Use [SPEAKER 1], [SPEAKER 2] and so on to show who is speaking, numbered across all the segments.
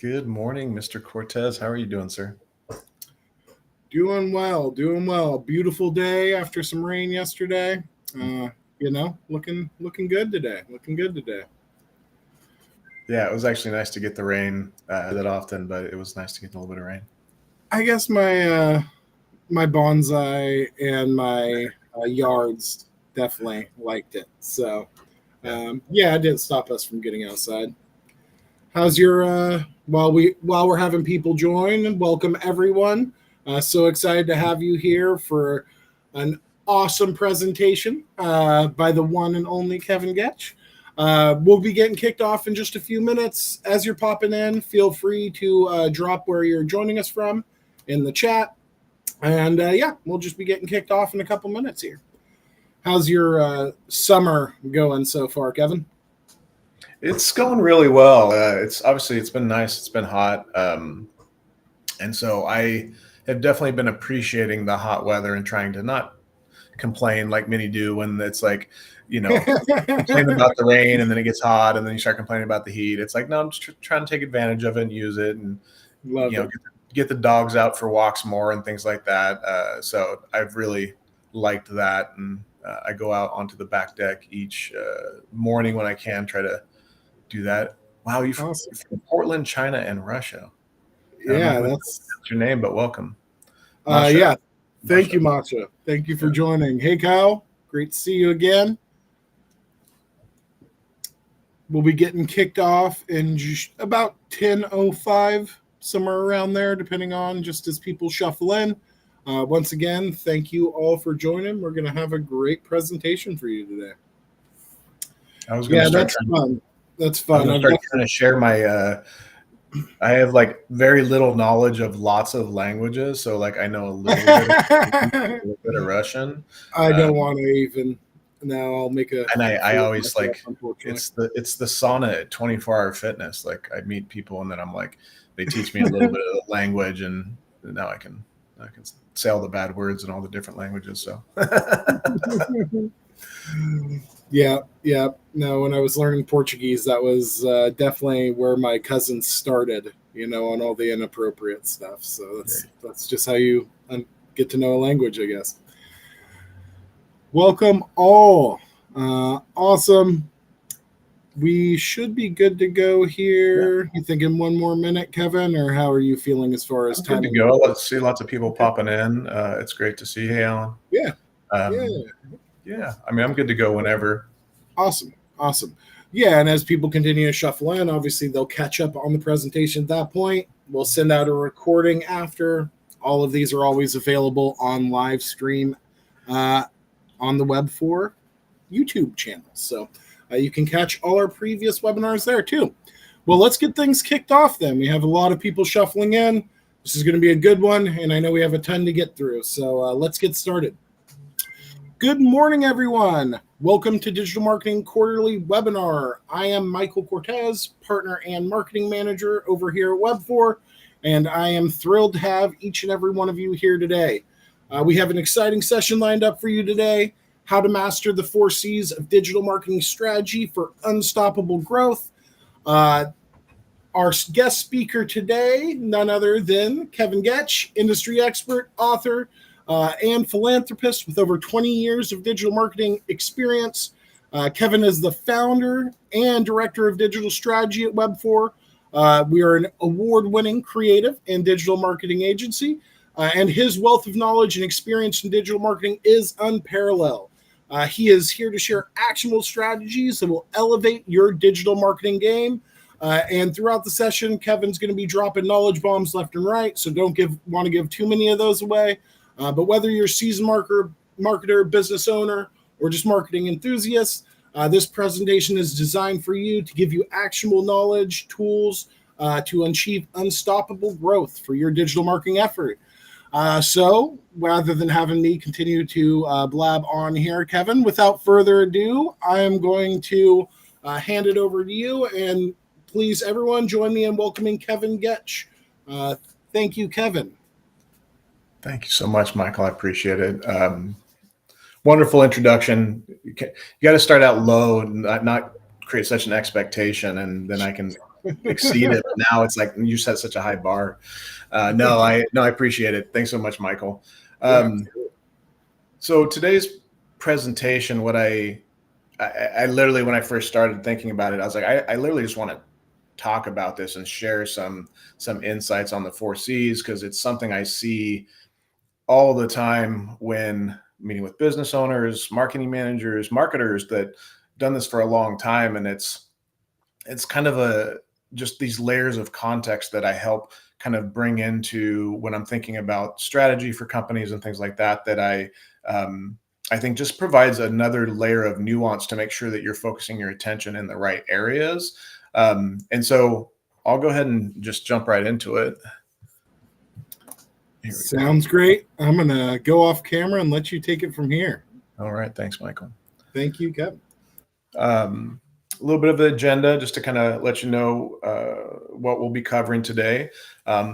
[SPEAKER 1] Good morning, Mr. Cortez. How are you doing, sir?
[SPEAKER 2] Doing well, doing well. Beautiful day after some rain yesterday. Looking good today. Looking good today.
[SPEAKER 1] Yeah, it was actually nice to get the rain that often, but it was nice to get a little bit of rain.
[SPEAKER 2] I guess my bonsai and my yards definitely liked it. So
[SPEAKER 1] Yeah.
[SPEAKER 2] yeah, it didn't stop us from getting outside. How's your while we're having people join? Welcome everyone. So excited to have you here for an awesome presentation by the one and only Kevin Getch. We'll be getting kicked off in just a few minutes. As you're popping in, feel free to drop where you're joining us from in the chat. And yeah, we'll just be getting kicked off in a couple minutes here. How's your summer going so far, Kevin?
[SPEAKER 1] It's going really well. It's been nice. It's been hot, and so I have definitely been appreciating the hot weather and trying to not complain like many do when it's like, complaining about the rain and then it gets hot and then you start complaining about the heat. It's like, no, I'm just trying to take advantage of it and use it and
[SPEAKER 2] Love it.
[SPEAKER 1] get the dogs out for walks more and things like that. So I've really liked that, and I go out onto the back deck each morning when I can, try to do that. Wow, you're from Portland, China, and Russia.
[SPEAKER 2] Yeah, that's
[SPEAKER 1] your name, but welcome.
[SPEAKER 2] Yeah, thank you, Masha. Thank you for joining. Hey, Kyle, great to see you again. We'll be getting kicked off in about 10:05, somewhere around there, depending on just as people shuffle in. Once again, thank you all for joining. We're going to have a great presentation for you today. That's fun. That's fun.
[SPEAKER 1] I'm trying to share my. I have like very little knowledge of lots of languages, so like I know a little bit of Russian.
[SPEAKER 2] I don't want to even. Now I'll make a.
[SPEAKER 1] And I always like it's the sauna at 24-hour fitness. Like I meet people and then I'm like, they teach me a little bit of the language, and now I can say all the bad words in all the different languages. So.
[SPEAKER 2] Yeah. No, when I was learning Portuguese, that was definitely where my cousins started, on all the inappropriate stuff. So that's just how you get to know a language, I guess. Welcome all. Awesome. We should be good to go here. Yeah. You thinking one more minute, Kevin, or how are you feeling as far as time?
[SPEAKER 1] Good to go. Let's see lots of people popping in. It's great to see you, hey, Alan.
[SPEAKER 2] Yeah.
[SPEAKER 1] Yeah. I mean, I'm good to go whenever.
[SPEAKER 2] Awesome. Yeah, and as people continue to shuffle in, obviously they'll catch up on the presentation at that point. We'll send out a recording after. All of these are always available on live stream on the Webfor YouTube channel. So you can catch all our previous webinars there too. Well, let's get things kicked off then. We have a lot of people shuffling in. This is going to be a good one, and I know we have a ton to get through. So let's get started. Good morning, everyone. Welcome to Digital Marketing Quarterly Webinar. I am Michael Cortez, Partner and Marketing Manager over here at Webfor, and I am thrilled to have each and every one of you here today. We have an exciting session lined up for you today, how to master the 4 C's of digital marketing strategy for unstoppable growth. Our guest speaker today, none other than Kevin Getch, industry expert, author, and philanthropist with over 20 years of digital marketing experience. Kevin is the founder and director of digital strategy at Webfor. We are an award-winning creative and digital marketing agency, and his wealth of knowledge and experience in digital marketing is unparalleled. He is here to share actionable strategies that will elevate your digital marketing game. And throughout the session, Kevin's going to be dropping knowledge bombs left and right, so don't want to give too many of those away. But whether you're a seasoned marketer, business owner, or just marketing enthusiast, this presentation is designed for you to give you actionable knowledge, tools to achieve unstoppable growth for your digital marketing effort. So rather than having me continue to blab on here, Kevin, without further ado, I am going to hand it over to you. And please, everyone, join me in welcoming Kevin Getch. Thank you, Kevin.
[SPEAKER 1] Thank you so much, Michael. I appreciate it. Wonderful introduction. You got to start out low and not create such an expectation, and then I can exceed it. But now it's like you set such a high bar. I appreciate it. Thanks so much, Michael.
[SPEAKER 2] Yeah.
[SPEAKER 1] So today's presentation, I literally, when I first started thinking about it, I was like, I literally just want to talk about this and share some insights on the 4Cs, because it's something I see all the time when meeting with business owners, marketing managers, marketers that done this for a long time. And it's kind of just these layers of context that I help kind of bring into when I'm thinking about strategy for companies and things like that, I think just provides another layer of nuance to make sure that you're focusing your attention in the right areas. And so I'll go ahead and just jump right into it.
[SPEAKER 2] Sounds great. I'm going to go off camera and let you take it from here.
[SPEAKER 1] All right. Thanks, Michael.
[SPEAKER 2] Thank you, Kevin.
[SPEAKER 1] A little bit of the agenda just to kind of let you know what we'll be covering today.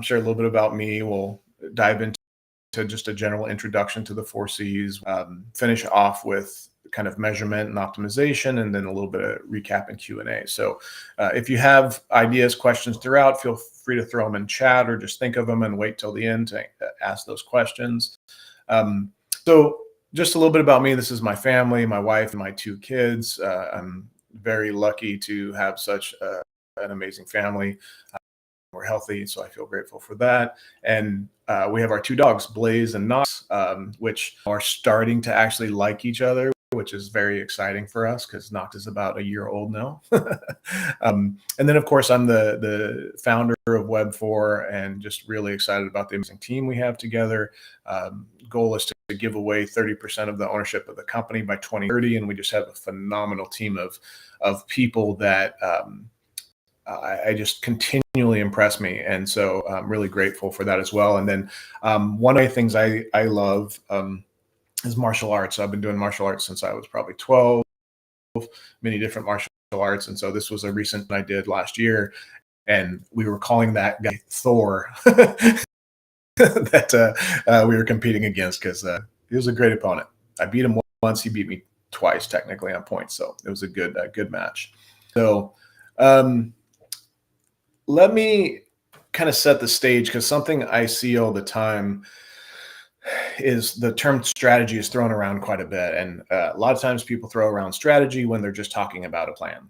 [SPEAKER 1] Share a little bit about me. We'll dive into just a general introduction to the 4Cs, finish off with kind of measurement and optimization, and then a little bit of recap and Q&A. So if you have ideas, questions throughout, feel free to throw them in chat or just think of them and wait till the end to ask those questions. So just a little bit about me. This is my family, my wife, and my 2 kids. I'm very lucky to have such an amazing family. We're healthy, so I feel grateful for that. And we have our 2 dogs, Blaze and Knox, which are starting to actually like each other, which is very exciting for us because Knox is about a year old now. And then, of course, I'm the founder of Webfor, and just really excited about the amazing team we have together. Goal is to give away 30% of the ownership of the company by 2030, and we just have a phenomenal team of people that I just continually impress me. And so I'm really grateful for that as well. And then one of the things I love is martial arts. So I've been doing martial arts since I was probably 12, many different martial arts. And so this was a recent I did last year. And we were calling that guy Thor that we were competing against, because he was a great opponent. I beat him once. He beat me twice, technically, on points. So it was a good match. So let me kind of set the stage, because something I see all the time is the term strategy is thrown around quite a bit. And a lot of times people throw around strategy when they're just talking about a plan,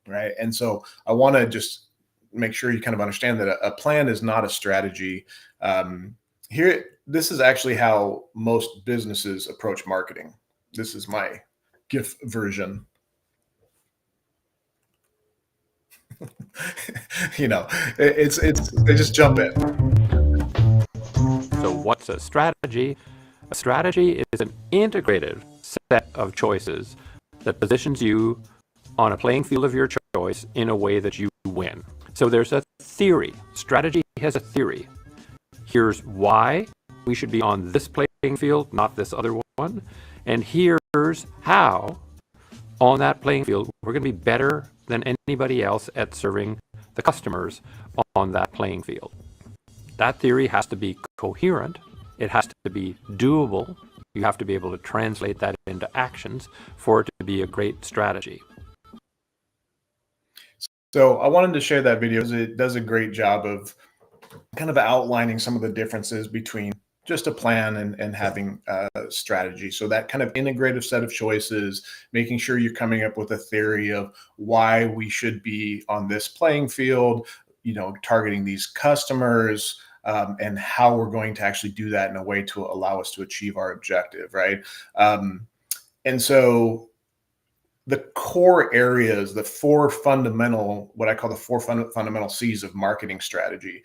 [SPEAKER 1] right? And so I want to just make sure you kind of understand that a plan is not a strategy. This is actually how most businesses approach marketing. This is my GIF version. It's they just jump in.
[SPEAKER 3] So what's a strategy? A strategy is an integrated set of choices that positions you on a playing field of your choice in a way that you win. So there's a theory. Strategy has a theory. Here's why we should be on this playing field, not this other one. And here's how on that playing field we're going to be better than anybody else at serving the customers on that playing field. That theory has to be coherent. It has to be doable. You have to be able to translate that into actions for it to be a great strategy.
[SPEAKER 1] So I wanted to share that video because it does a great job of kind of outlining some of the differences between just a plan and having a strategy. So that kind of integrative set of choices, making sure you're coming up with a theory of why we should be on this playing field, targeting these customers, and how we're going to actually do that in a way to allow us to achieve our objective, right? And so the core areas, what I call the 4 fundamental C's of marketing strategy.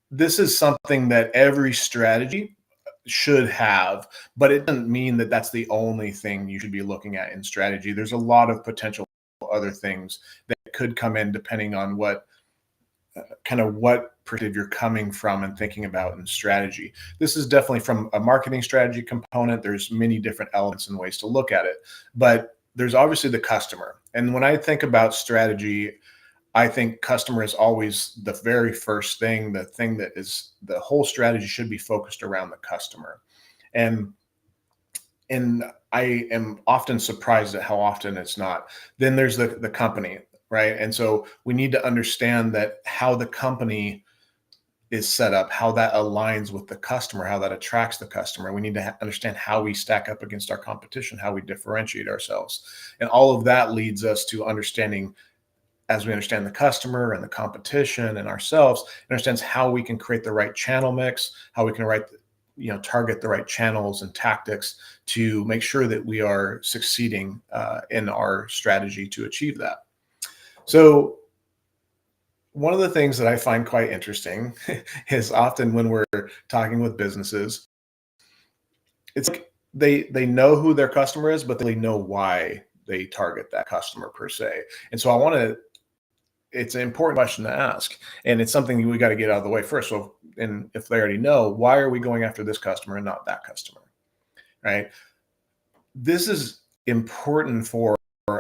[SPEAKER 1] This is something that every strategy should have, but it doesn't mean that that's the only thing you should be looking at in strategy. There's a lot of potential other things that could come in depending on what perspective you're coming from and thinking about in strategy. This is definitely from a marketing strategy component. There's many different elements and ways to look at it, but there's obviously the customer. And when I think about strategy, I think customer is always the very first thing, the thing that is the whole strategy should be focused around the customer. And I am often surprised at how often it's not. Then there's the company. right? And so we need to understand that how the company is set up, how that aligns with the customer, how that attracts the customer. We need to understand how we stack up against our competition, how we differentiate ourselves. And all of that leads us to understanding, as we understand the customer and the competition and ourselves, it understands how we can create the right channel mix, how we can target the right channels and tactics to make sure that we are succeeding in our strategy to achieve that. So one of the things that I find quite interesting is often when we're talking with businesses, it's like they know who their customer is, but they know why they target that customer per se. And so it's an important question to ask, and it's something we got to get out of the way first. So, and if they already know, why are we going after this customer and not that customer, right? This is important for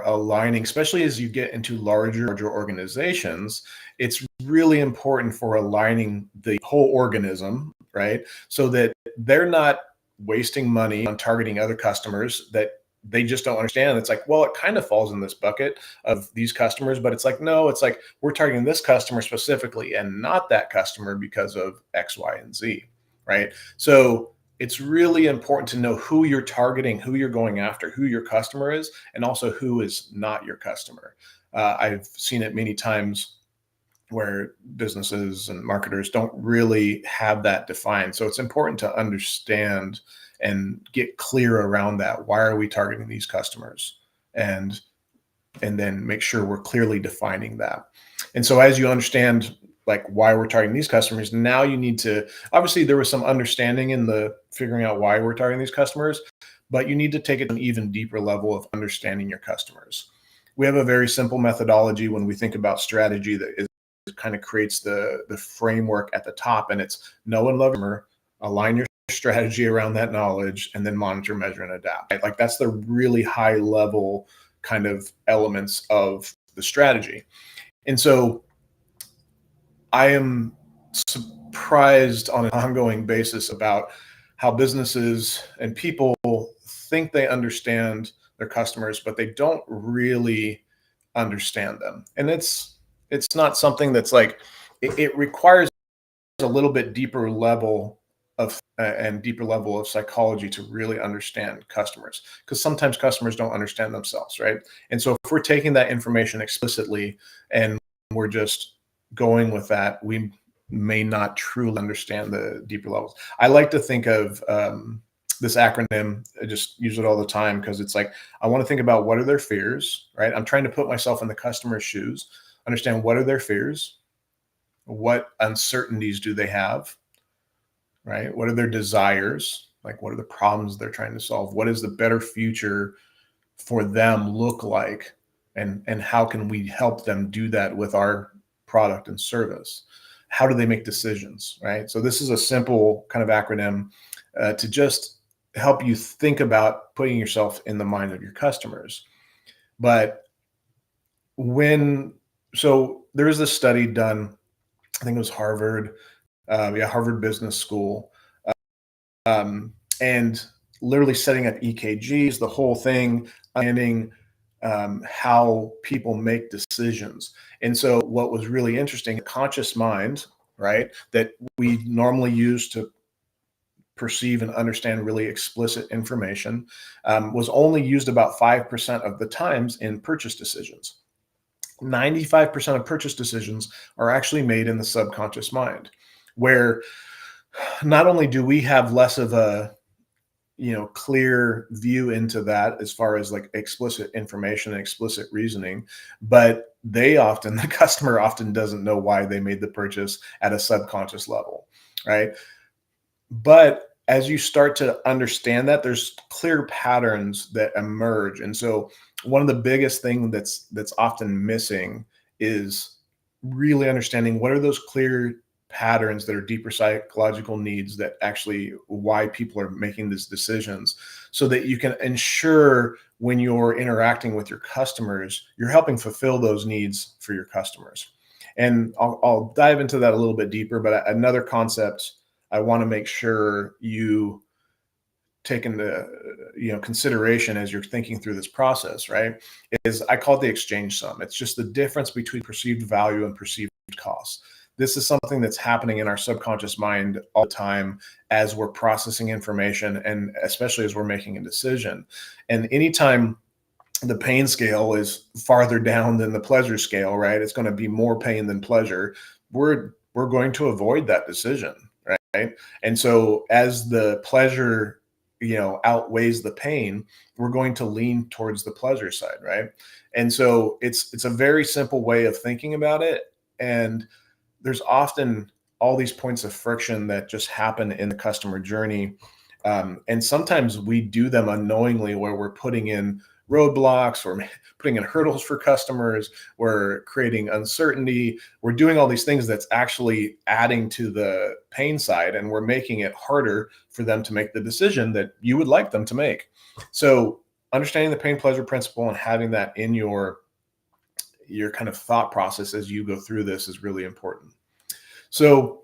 [SPEAKER 1] aligning, especially as you get into larger organizations. It's really important for aligning the whole organism, right? So that they're not wasting money on targeting other customers that they just don't understand. It's like, well, it kind of falls in this bucket of these customers, but it's like, no, it's like we're targeting this customer specifically and not that customer because of X, Y, and Z, right? So it's really important to know who you're targeting, who you're going after, who your customer is, and also who is not your customer. I've seen it many times where businesses and marketers don't really have that defined. So it's important to understand and get clear around that. Why are we targeting these customers? And then make sure we're clearly defining that. And so as you understand like why we're targeting these customers, now you need to, obviously there was some understanding in the figuring out why we're targeting these customers, but you need to take it to an even deeper level of understanding your customers. We have a very simple methodology when we think about strategy that kind of creates the framework at the top, and it's know and love your customer, align your strategy around that knowledge, and then monitor, measure, and adapt. Like that's the really high level kind of elements of the strategy. And so I am surprised on an ongoing basis about how businesses and people think they understand their customers, but they don't really understand them. And it's not something that's like, it requires a little bit deeper level of and deeper level of psychology to really understand customers, because sometimes customers don't understand themselves, right? And so if we're taking that information explicitly and we're just going with that, we may not truly understand the deeper levels. I like to think of this acronym. I just use it all the time because it's like, I want to think about what are their fears, right? I'm trying to put myself in the customer's shoes, understand what are their fears, what uncertainties do they have, right? What are their desires? Like, what are the problems they're trying to solve? What is the better future for them look like? And how can we help them do that with our product and service? How do they make decisions, right? So this is a simple kind of acronym to just help you think about putting yourself in the mind of your customers. But so there is this study done, I think it was Harvard, Harvard Business School, and literally setting up EKGs, the whole thing, understanding how people make decisions. And so what was really interesting, conscious mind, right, that we normally use to perceive and understand really explicit information, was only used about 5% of the times in purchase decisions. 95% of purchase decisions are actually made in the subconscious mind, where not only do we have less of a clear view into that as far as like explicit information and explicit reasoning, but the customer often doesn't know why they made the purchase at a subconscious level, right? But as you start to understand that, there's clear patterns that emerge. And so one of the biggest things that's often missing is really understanding what are those clear patterns that are deeper psychological needs, that actually why people are making these decisions, so that you can ensure when you're interacting with your customers, you're helping fulfill those needs for your customers. And I'll dive into that a little bit deeper, but another concept I want to make sure you take into consideration as you're thinking through this process, right, is I call it the exchange sum. It's just the difference between perceived value and perceived costs. This is something that's happening in our subconscious mind all the time as we're processing information, and especially as we're making a decision. And anytime the pain scale is farther down than the pleasure scale, right, it's going to be more pain than pleasure. We're going to avoid that decision, right? And so as the pleasure outweighs the pain, we're going to lean towards the pleasure side, right? And so it's a very simple way of thinking about it. And there's often all these points of friction that just happen in the customer journey. And sometimes we do them unknowingly, where we're putting in roadblocks, or putting in hurdles for customers, we're creating uncertainty, we're doing all these things that's actually adding to the pain side, and we're making it harder for them to make the decision that you would like them to make. So understanding the pain pleasure principle and having that in your kind of thought process as you go through this is really important. So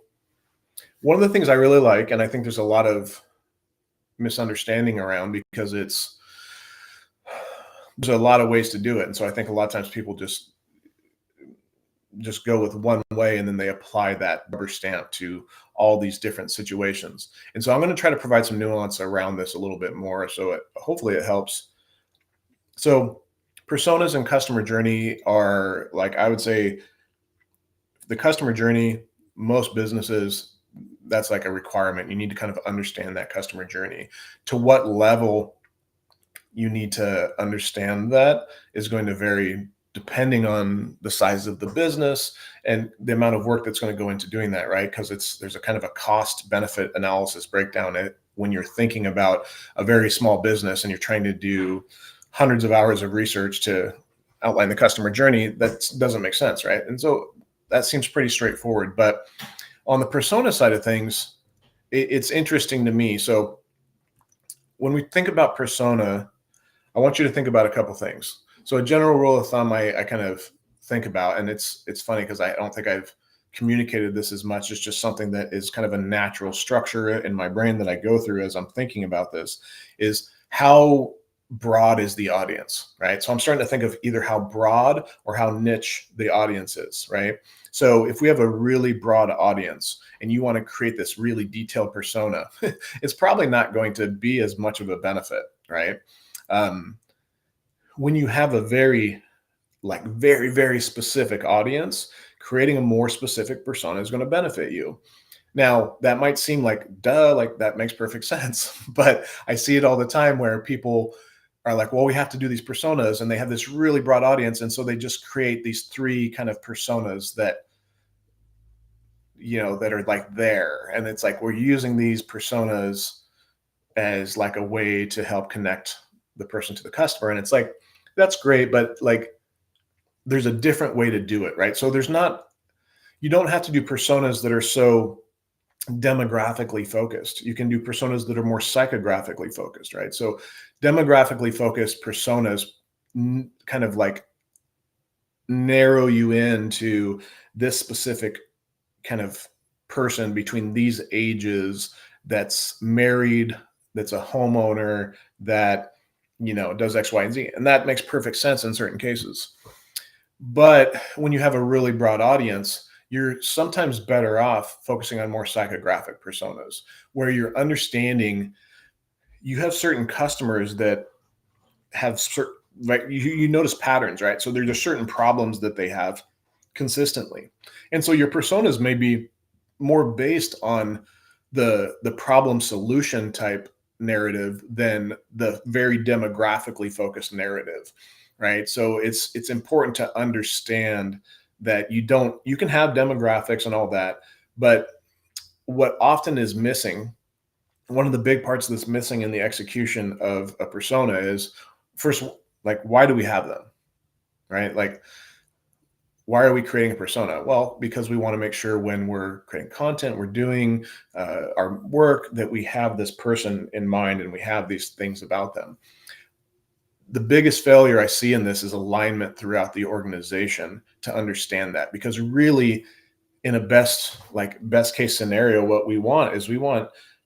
[SPEAKER 1] one of the things I really like, and I think there's a lot of misunderstanding around, because there's a lot of ways to do it. And so I think a lot of times people just go with one way, and then they apply that rubber stamp to all these different situations. And so I'm going to try to provide some nuance around this a little bit more, so hopefully it helps. So personas and customer journey are, like, I would say the customer journey, most businesses, that's like a requirement. You need to kind of understand that customer journey. To what level you need to understand that is going to vary depending on the size of the business and the amount of work that's going to go into doing that, right? Because there's a kind of a cost benefit analysis breakdown when you're thinking about a very small business and you're trying to do hundreds of hours of research to outline the customer journey. That doesn't make sense, right? And so that seems pretty straightforward. But on the persona side of things, it's interesting to me. So when we think about persona, I want you to think about a couple things. So a general rule of thumb I kind of think about, and it's funny because I don't think I've communicated this as much. It's just something that is kind of a natural structure in my brain that I go through as I'm thinking about this, is how broad is the audience, right? So I'm starting to think of either how broad or how niche the audience is, right? So if we have a really broad audience and you want to create this really detailed persona, it's probably not going to be as much of a benefit, right? When you have a very, very specific audience, creating a more specific persona is going to benefit you. Now, that might seem like, duh, like that makes perfect sense. But I see it all the time where people are like, well, we have to do these personas, and they have this really broad audience. And so they just create these three kind of personas that are like there. And it's like, we're using these personas as like a way to help connect the person to the customer. And it's like, that's great, but like, there's a different way to do it, right? So you don't have to do personas that are so demographically focused. You can do personas that are more psychographically focused, right? So demographically focused personas kind of like narrow you into this specific kind of person between these ages, that's married, that's a homeowner, that does X, Y, and Z. And that makes perfect sense in certain cases. But when you have a really broad audience, you're sometimes better off focusing on more psychographic personas, where you're understanding you have certain customers that have certain, right? You notice patterns, right? So there's certain problems that they have consistently. And so your personas may be more based on the problem solution type narrative than the very demographically focused narrative, right? So it's important to understand that you can have demographics and all that, but what often is missing, one of the big parts that's missing in the execution of a persona is, first, like, why do we have them, right? Like, why are we creating a persona? Well, because we want to make sure when we're creating content, we're doing our work, that we have this person in mind and we have these things about them. The biggest failure I see in this is alignment throughout the organization to understand that, because really, in a best case scenario, what we want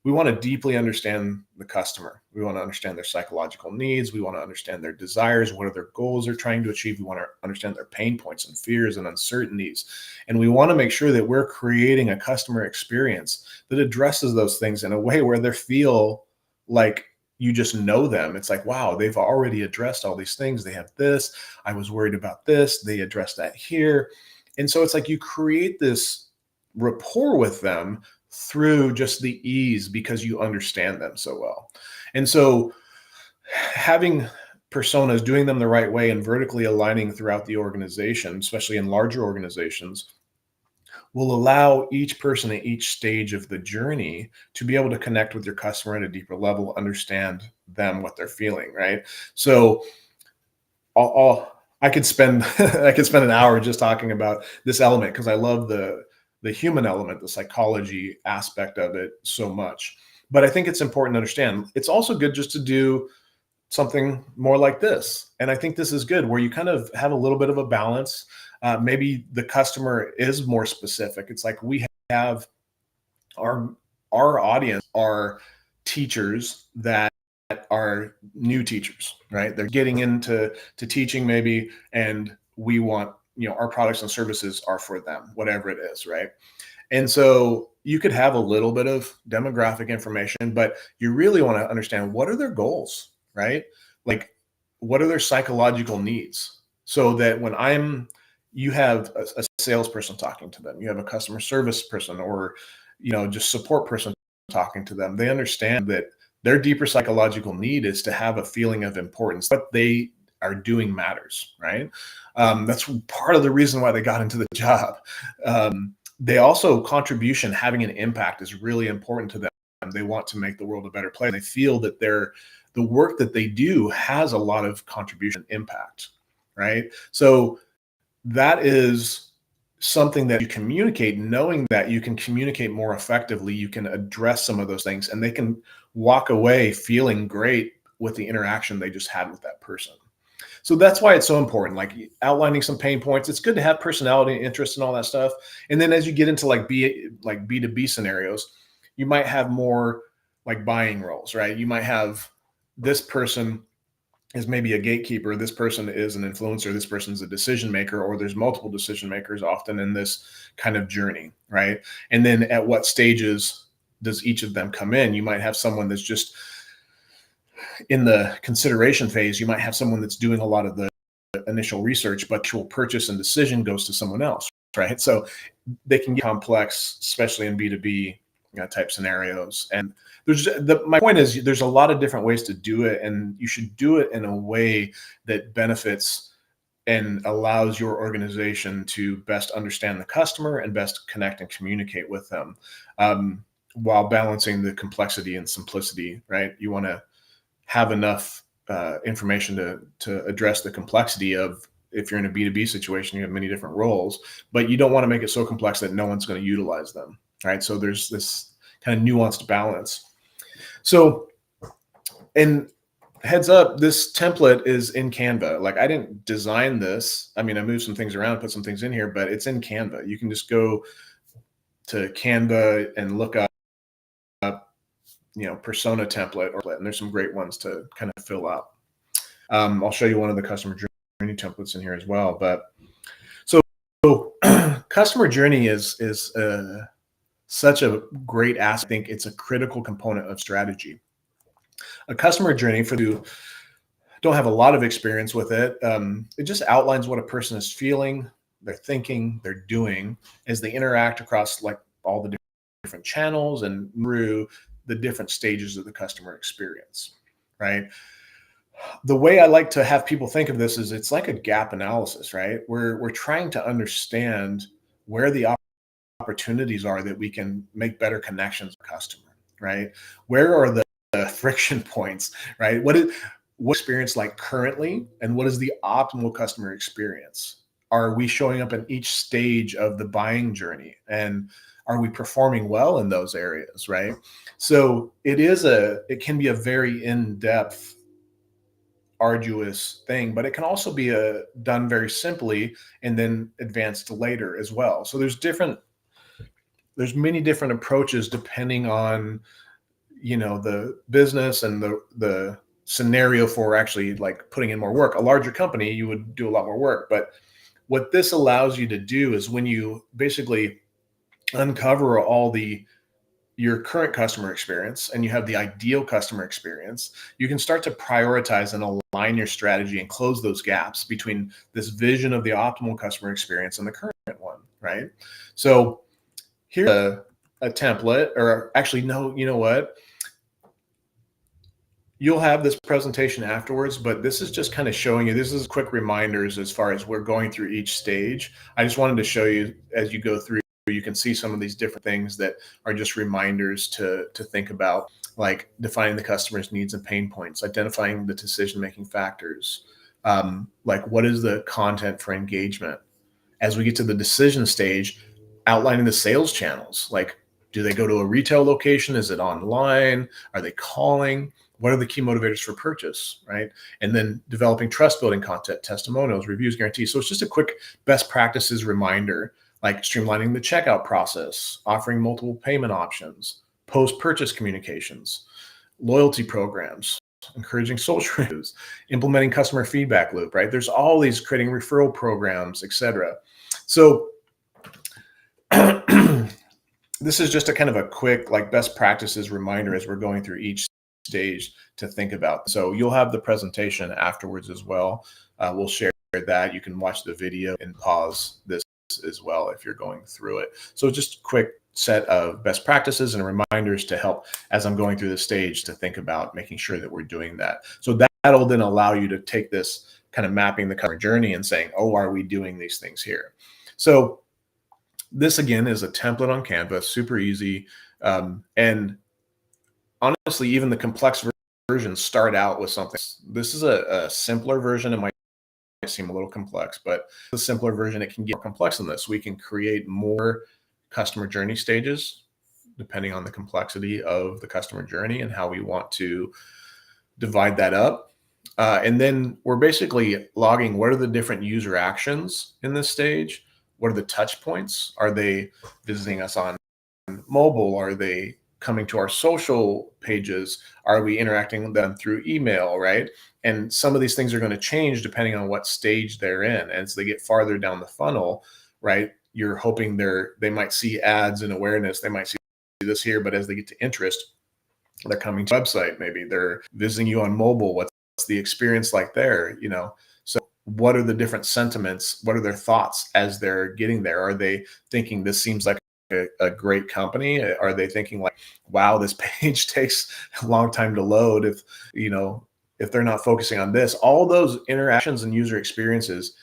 [SPEAKER 1] we want to deeply understand the customer. We want to understand their psychological needs. We want to understand their desires. What are their goals they're trying to achieve? We want to understand their pain points and fears and uncertainties. And we want to make sure that we're creating a customer experience that addresses those things in a way where they feel like you just know them. It's like, wow, they've already addressed all these things. They have this. I was worried about this. They addressed that here. And so it's like you create this rapport with them through just the ease because you understand them so well. And so having personas, doing them the right way and vertically aligning throughout the organization, especially in larger organizations, will allow each person at each stage of the journey to be able to connect with your customer at a deeper level, understand them, what they're feeling, right? So I could spend I could spend an hour just talking about this element because I love the human element, the psychology aspect of it so much. But I think it's important to understand it's also good just to do something more like this. And I think this is good where you kind of have a little bit of a balance. Maybe the customer is more specific. It's like we have our audience are teachers that are new teachers, right? They're getting into teaching maybe, and we want, our products and services are for them, whatever it is, right? And so you could have a little bit of demographic information, but you really want to understand what are their goals, right? Like, what are their psychological needs? So that when you have a salesperson talking to them, you have a customer service person, or, just support person talking to them, they understand that their deeper psychological need is to have a feeling of importance. What they are doing matters, right? That's part of the reason why they got into the job. They also, contribution, having an impact is really important to them. They want to make the world a better place. They feel that the work that they do has a lot of contribution impact, right? So that is something that you communicate, knowing that you can communicate more effectively, you can address some of those things, and they can walk away feeling great with the interaction they just had with that person. So that's why it's so important, like outlining some pain points. It's good to have personality and interest and all that stuff. And then as you get into like B2B scenarios, you might have more like buying roles, right? You might have this person is maybe a gatekeeper, this person is an influencer, this person's a decision maker, or there's multiple decision makers often in this kind of journey, right? And then at what stages does each of them come in? You might have someone that's just in the consideration phase. You might have someone that's doing a lot of the initial research, but actual purchase and decision goes to someone else, right? So they can get complex, especially in B2B type scenarios. And my point is there's a lot of different ways to do it, and you should do it in a way that benefits and allows your organization to best understand the customer and best connect and communicate with them, while balancing the complexity and simplicity, right? You want to have enough information to address the complexity of, if you're in a B2B situation, you have many different roles, but you don't want to make it so complex that no one's going to utilize them, right? So there's this kind of nuanced balance. So, and heads up, this template is in Canva. Like, I didn't design this. I mean, I moved some things around, put some things in here, but it's in Canva. You can just go to Canva and look up, persona template, and there's some great ones to kind of fill out. I'll show you one of the customer journey templates in here as well. But so customer journey is such a great aspect. I think it's a critical component of strategy. A customer journey, for you don't have a lot of experience with it, it just outlines what a person is feeling, they're thinking, they're doing as they interact across like all the different channels and through the different stages of the customer experience, right? The way I like to have people think of this is it's like a gap analysis, right? We're trying to understand where the opportunities are that we can make better connections with the customer, right? Where are the friction points, right? What experience like currently, and what is the optimal customer experience? Are we showing up in each stage of the buying journey, and are we performing well in those areas, right? So it can be a very in-depth, arduous thing, but it can also be done very simply and then advanced later as well. So there's many different approaches depending on the business and the scenario for actually like putting in more work. A larger company, you would do a lot more work. But what this allows you to do is when you basically uncover your current customer experience and you have the ideal customer experience, you can start to prioritize and align your strategy and close those gaps between this vision of the optimal customer experience and the current one, right? So here's a template, or actually, no, you know what? You'll have this presentation afterwards, but this is just kind of showing you, this is quick reminders as far as we're going through each stage. I just wanted to show you as you go through, you can see some of these different things that are just reminders to think about, like defining the customer's needs and pain points, identifying the decision-making factors, like what is the content for engagement. As we get to the decision stage, outlining the sales channels, like do they go to a retail location? Is it online? Are they calling? What are the key motivators for purchase, right? And then developing trust building content, testimonials, reviews, guarantees. So it's just a quick best practices reminder, like streamlining the checkout process, offering multiple payment options, post-purchase communications, loyalty programs, encouraging social reviews, implementing customer feedback loop, right? There's all these, creating referral programs, etc. So this is just a kind of a quick like best practices reminder as we're going through each stage to think about. So you'll have the presentation afterwards as well. We'll share that. You can watch the video and pause this as well if you're going through it. So just a quick set of best practices and reminders to help as I'm going through the stage to think about making sure that we're doing that. So that'll then allow you to take this kind of mapping the customer journey and saying, oh, are we doing these things here? So this again is a template on Canva, super easy. And honestly, even the complex versions start out with something. This is a simpler version. It might seem a little complex, but the simpler version, it can get more complex than this. We can create more customer journey stages depending on the complexity of the customer journey and how we want to divide that up. And then we're basically logging what are the different user actions in this stage. What are the touch points? Are they visiting us on mobile? Are they coming to our social pages? Are we interacting with them through email, right? And some of these things are going to change depending on what stage they're in. And as they get farther down the funnel, right, you're hoping they might see ads and awareness. They might see this here, but as they get to interest, they're coming to the website. Maybe they're visiting you on mobile. What's the experience like there? So what are the different sentiments? What are their thoughts as they're getting there? Are they thinking this seems like a great company? Are they thinking like, wow, this page takes a long time to load? If they're not focusing on this, all those interactions and user experiences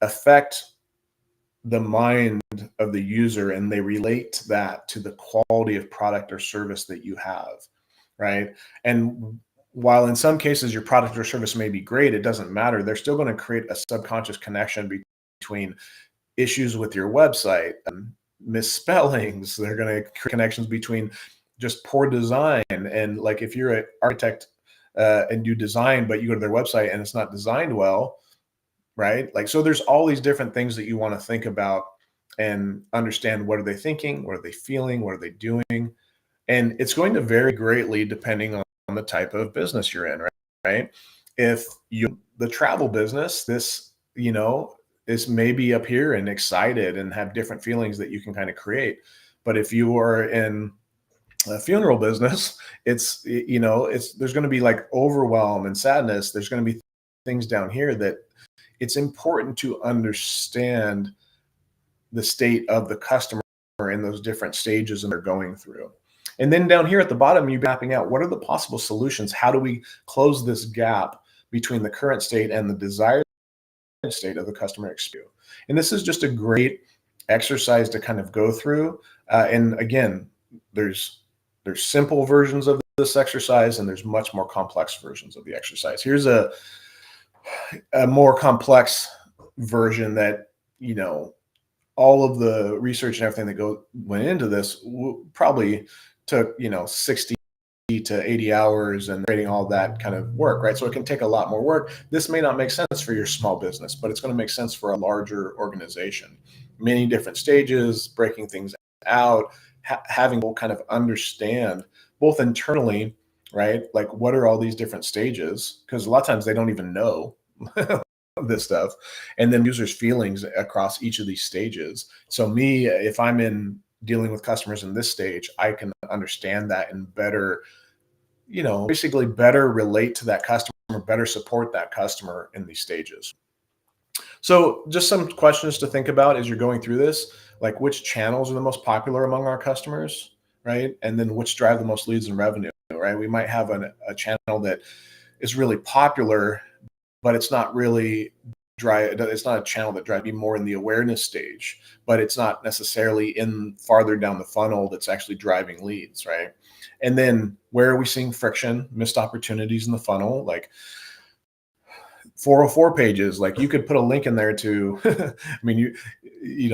[SPEAKER 1] affect the mind of the user, and they relate that to the quality of product or service that you have, right? And while in some cases your product or service may be great, it doesn't matter. They're still going to create a subconscious connection between issues with your website and misspellings. They're going to create connections between just poor design. And like if you're an architect and do design, but you go to their website and it's not designed well, right? Like, so there's all these different things that you want to think about and understand. What are they thinking? What are they feeling? What are they doing? And it's going to vary greatly depending on the type of business you're in, right? If the travel business, this, is maybe up here and excited and have different feelings that you can kind of create. But if you are in a funeral business, there's going to be like overwhelm and sadness. There's going to be things down here that it's important to understand the state of the customer in those different stages and they're going through. And then down here at the bottom, you're mapping out what are the possible solutions? How do we close this gap between the current state and the desired state of the customer experience? And this is just a great exercise to kind of go through. And again, there's simple versions of this exercise and there's much more complex versions of the exercise. Here's a more complex version that, all of the research and everything that went into this probably took, 60 to 80 hours and creating all that kind of work, right? So it can take a lot more work. This may not make sense for your small business, but it's going to make sense for a larger organization. Many different stages, breaking things out, having people kind of understand both internally, right? Like, what are all these different stages? Because a lot of times they don't even know this stuff. And then users' feelings across each of these stages. So me, if I'm in dealing with customers in this stage, I can understand that and better, basically better relate to that customer, better support that customer in these stages. So just some questions to think about as you're going through this, like which channels are the most popular among our customers, right? And then which drive the most leads and revenue, right? We might have a channel that is really popular, but it's not really it's not a channel that drives you more in the awareness stage, but it's not necessarily in farther down the funnel that's actually driving leads, right? And then where are we seeing friction, missed opportunities in the funnel? Like 404 pages, like you could put a link in there to, I mean,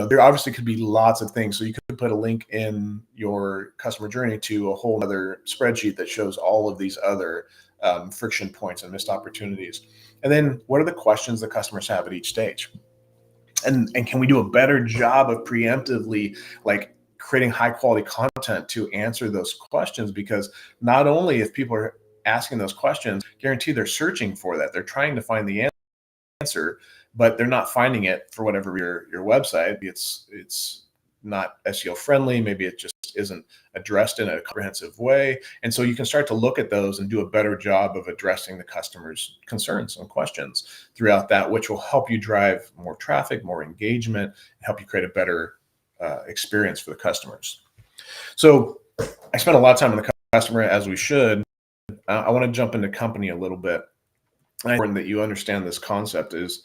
[SPEAKER 1] there obviously could be lots of things. So you could put a link in your customer journey to a whole other spreadsheet that shows all of these other friction points and missed opportunities. And then what are the questions that customers have at each stage? And can we do a better job of preemptively like creating high quality content to answer those questions? Because not only if people are asking those questions, guarantee they're searching for that. They're trying to find the answer, but they're not finding it for whatever your website. It's not SEO friendly. Maybe it just isn't addressed in a comprehensive way. And so you can start to look at those and do a better job of addressing the customer's concerns and questions throughout that, which will help you drive more traffic, more engagement, and help you create a better experience for the customers. So I spent a lot of time on the customer, as we should. I want to jump into company a little bit. And important that you understand this concept is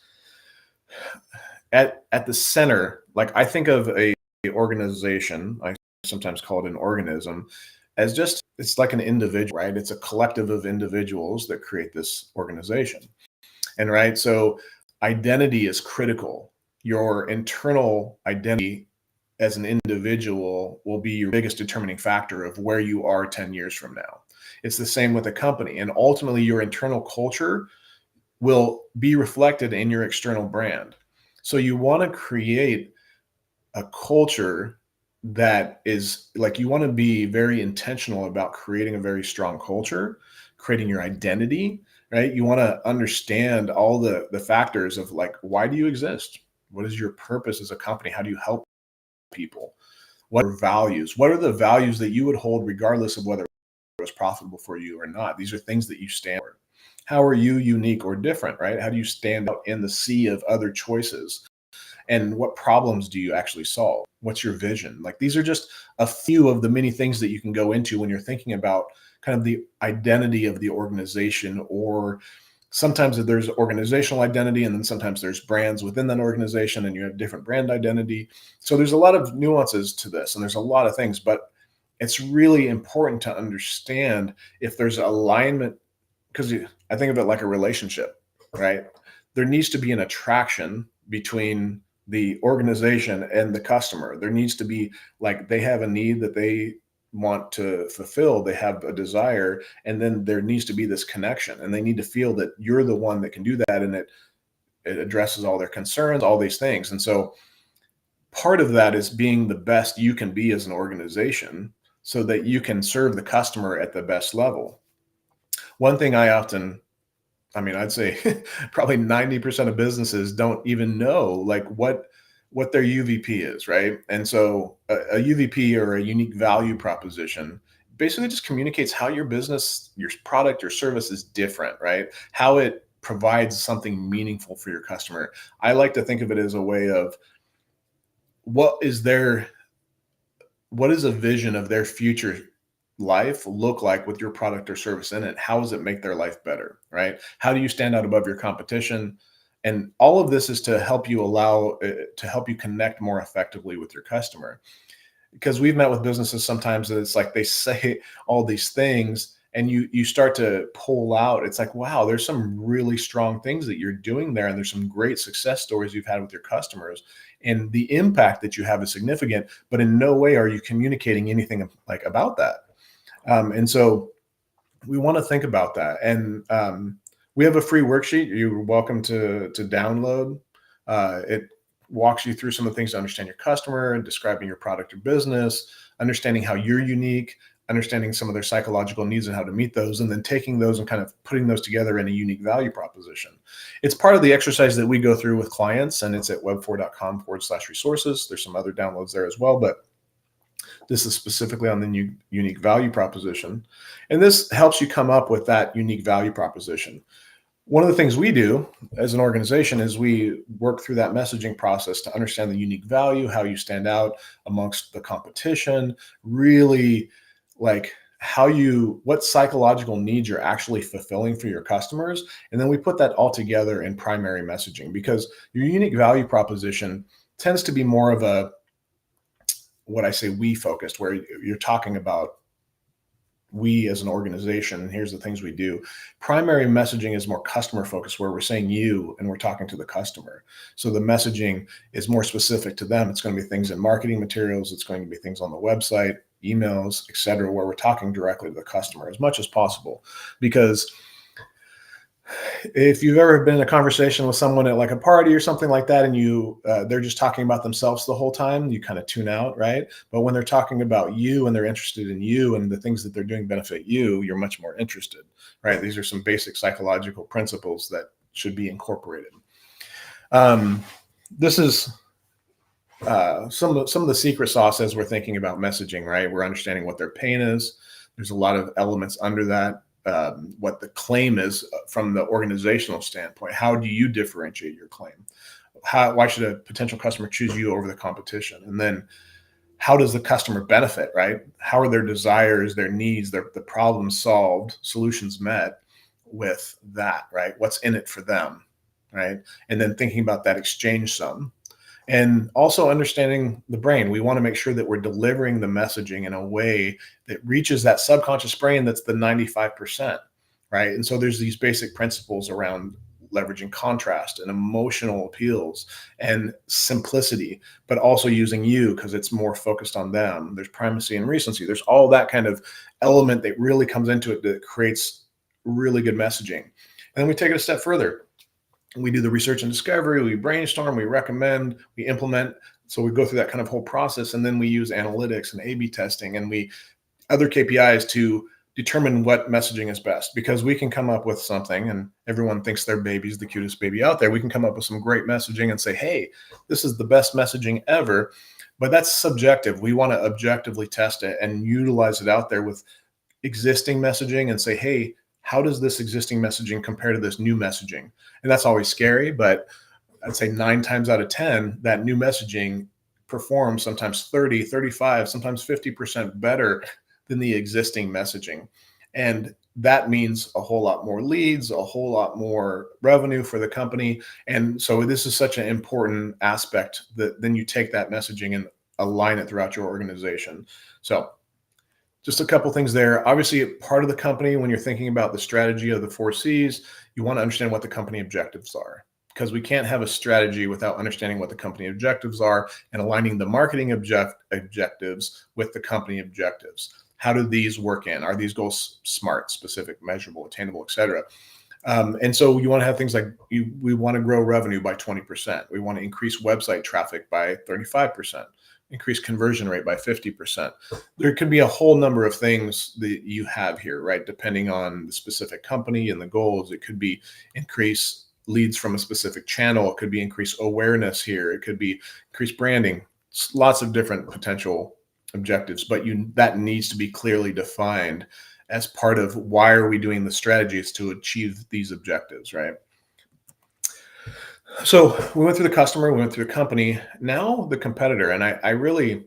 [SPEAKER 1] at the center. Like I think of a organization, I sometimes call it an organism, as just, it's like an individual, right? It's a collective of individuals that create this organization. And right, so identity is critical. Your internal identity as an individual will be your biggest determining factor of where you are 10 years from now. It's the same with a company. And ultimately, your internal culture will be reflected in your external brand. So you want to create a culture that is like, you want to be very intentional about creating a very strong culture, creating your identity, right? You want to understand all the factors of like, why do you exist? What is your purpose as a company? How do you help people? What are values? What are the values that you would hold regardless of whether it was profitable for you or not? These are things that you stand for. How are you unique or different, right? How do you stand out in the sea of other choices? And what problems do you actually solve? What's your vision? Like, these are just a few of the many things that you can go into when you're thinking about kind of the identity of the organization. Or sometimes there's organizational identity, and then sometimes there's brands within that organization, and you have different brand identity. So there's a lot of nuances to this, and there's a lot of things, but it's really important to understand if there's alignment, because I think of it like a relationship, right? There needs to be an attraction between the organization and the customer. There needs to be, like, they have a need that they want to fulfill, they have a desire, and then there needs to be this connection, and they need to feel that you're the one that can do that, and it addresses all their concerns, all these things. And so part of that is being the best you can be as an organization so that you can serve the customer at the best level. One thing I'd say probably 90% of businesses don't even know like what their UVP is, right? And so a UVP, or a unique value proposition, basically just communicates how your business, your product or service is different, right? How it provides something meaningful for your customer. I like to think of it as a way of what is a vision of their future life look like with your product or service in it? How does it make their life better, right? How do you stand out above your competition? And all of this is to help you connect more effectively with your customer. Because we've met with businesses sometimes that it's like they say all these things, and you start to pull out. It's like, wow, there's some really strong things that you're doing there, and there's some great success stories you've had with your customers, and the impact that you have is significant, but in no way are you communicating anything like about that. And so we want to think about that. And we have a free worksheet you're welcome to download. It walks you through some of the things to understand your customer, describing your product or business, understanding how you're unique, understanding some of their psychological needs and how to meet those, and then taking those and kind of putting those together in a unique value proposition. It's part of the exercise that we go through with clients, and it's at webfor.com/resources. There's some other downloads there as well, but this is specifically on the unique value proposition. And this helps you come up with that unique value proposition. One of the things we do as an organization is we work through that messaging process to understand the unique value, how you stand out amongst the competition, really like what psychological needs you're actually fulfilling for your customers. And then we put that all together in primary messaging, because your unique value proposition tends to be more of a, what I say, we focused, where you're talking about we as an organization, and here's the things we do. Primary messaging is more customer focused, where we're saying you and we're talking to the customer. So the messaging is more specific to them. It's going to be things in marketing materials. It's going to be things on the website, emails, etc., where we're talking directly to the customer as much as possible. Because if you've ever been in a conversation with someone at like a party or something like that, and they're just talking about themselves the whole time, you kind of tune out, right? But when they're talking about you and they're interested in you and the things that they're doing benefit you, you're much more interested, right? These are some basic psychological principles that should be incorporated. This is some of the secret sauce as we're thinking about messaging, right? We're understanding what their pain is. There's a lot of elements under that. What the claim is from the organizational standpoint. How do you differentiate your claim? Why should a potential customer choose you over the competition? And then how does the customer benefit, right? How are their desires, their needs, the problems solved, solutions met with that, right? What's in it for them, right? And then thinking about that exchange sum. And also understanding the brain. We want to make sure that we're delivering the messaging in a way that reaches that subconscious brain that's the 95%, right? And so there's these basic principles around leveraging contrast and emotional appeals and simplicity, but also using you because it's more focused on them. There's primacy and recency. There's all that kind of element that really comes into it that creates really good messaging. And then we take it a step further. We do the research and discovery, we brainstorm, we recommend, we implement. So we go through that kind of whole process, and then we use analytics and A/B testing and other KPIs to determine what messaging is best, because we can come up with something, and everyone thinks their baby's the cutest baby out there. We can come up with some great messaging and say, hey, this is the best messaging ever, but that's subjective. We want to objectively test it and utilize it out there with existing messaging and say, hey, how does this existing messaging compare to this new messaging? And that's always scary, but I'd say 9 times out of 10, that new messaging performs sometimes 30, 35, sometimes 50% better than the existing messaging. And that means a whole lot more leads, a whole lot more revenue for the company. And so this is such an important aspect that then you take that messaging and align it throughout your organization. So just a couple things there. Obviously, part of the company, when you're thinking about the strategy of the 4 C's, you want to understand what the company objectives are, because we can't have a strategy without understanding what the company objectives are and aligning the marketing objectives with the company objectives. How do these work in? Are these goals SMART, specific, measurable, attainable, et cetera? And so you want to have things like we want to grow revenue by 20%. We want to increase website traffic by 35%. Increase conversion rate by 50%. There could be a whole number of things that you have here, right? Depending on the specific company and the goals. It could be increase leads from a specific channel. It could be increase awareness here. It could be increase branding. Lots of different potential objectives, but that needs to be clearly defined as part of why are we doing the strategies to achieve these objectives, right? So we went through the customer, we went through the company, now the competitor. And I really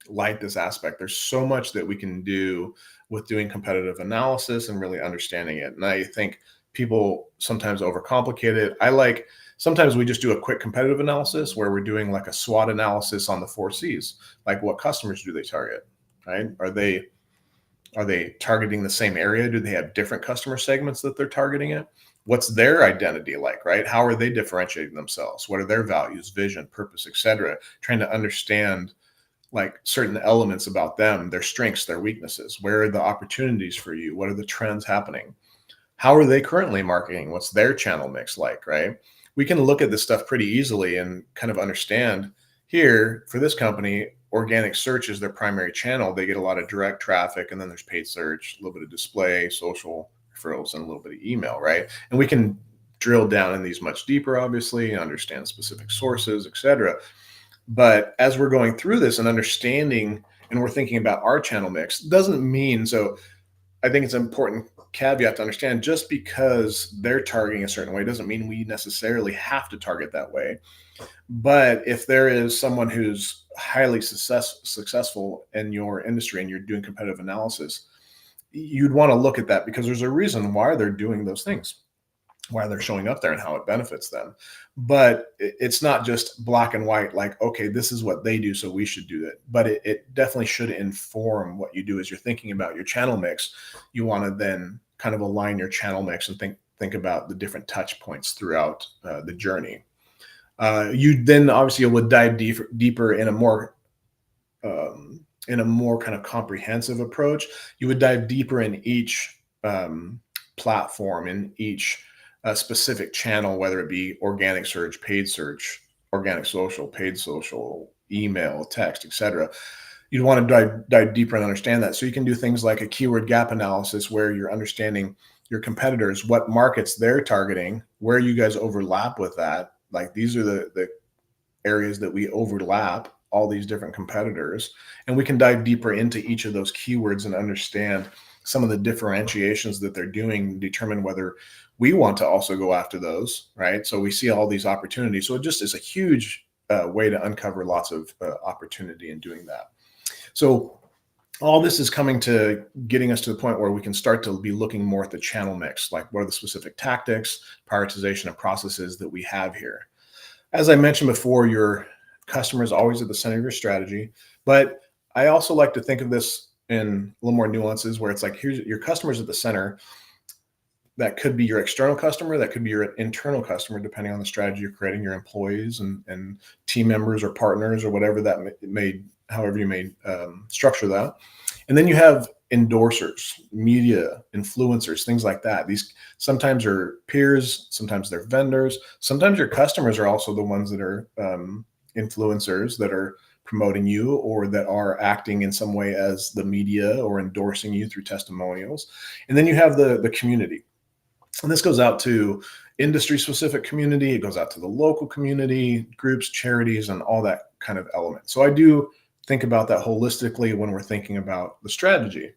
[SPEAKER 1] like this aspect. There's so much that we can do with doing competitive analysis and really understanding it. And I think people sometimes overcomplicate it. Sometimes we just do a quick competitive analysis where we're doing like a SWOT analysis on the 4 C's. Like, what customers do they target, right? Are they targeting the same area? Do they have different customer segments that they're targeting at? What's their identity like, right? How are they differentiating themselves? What are their values, vision, purpose, etc.? Trying to understand like certain elements about them, their strengths, their weaknesses. Where are the opportunities for you? What are the trends happening? How are they currently marketing? What's their channel mix like, right? We can look at this stuff pretty easily and kind of understand here for this company, organic search is their primary channel, they get a lot of direct traffic, and then there's paid search, a little bit of display, social referrals, and a little bit of email, right? And we can drill down in these much deeper, obviously, understand specific sources, etc. But as we're going through this and understanding, and we're thinking about our channel mix, doesn't mean, so I think it's an important caveat to understand, just because they're targeting a certain way doesn't mean we necessarily have to target that way. But if there is someone who's highly successful in your industry and you're doing competitive analysis, you'd want to look at that, because there's a reason why they're doing those things, why they're showing up there, and how it benefits them. But it's not just black and white, like, okay, this is what they do, so we should do it. But it definitely should inform what you do as you're thinking about your channel mix. You want to then kind of align your channel mix and think about the different touch points throughout the journey. You then obviously would dive deeper in a more kind of comprehensive approach. You would dive deeper in each platform, in each specific channel, whether it be organic search, paid search, organic social, paid social, email, text, etc. You'd want to dive deeper and understand that. So you can do things like a keyword gap analysis, where you're understanding your competitors, what markets they're targeting, where you guys overlap with that. Like, these are the areas that we overlap, all these different competitors. And we can dive deeper into each of those keywords and understand some of the differentiations that they're doing, determine whether we want to also go after those, right? So we see all these opportunities. So it just is a huge way to uncover lots of opportunity in doing that. So all this is coming to getting us to the point where we can start to be looking more at the channel mix, like what are the specific tactics, prioritization, and processes that we have here. As I mentioned before, your customer is always at the center of your strategy, but I also like to think of this in a little more nuances, where it's like, here's your customers at the center. That could be your external customer, that could be your internal customer, depending on the strategy you're creating, your employees and team members or partners or whatever that however you may structure that. And then you have endorsers, media, influencers, things like that. These sometimes are peers, sometimes they're vendors, sometimes your customers are also the ones that are influencers that are promoting you, or that are acting in some way as the media or endorsing you through testimonials. And then you have the community. And this goes out to industry specific community. It goes out to the local community, groups, charities, and all that kind of element. So I do think about that holistically when we're thinking about the strategy.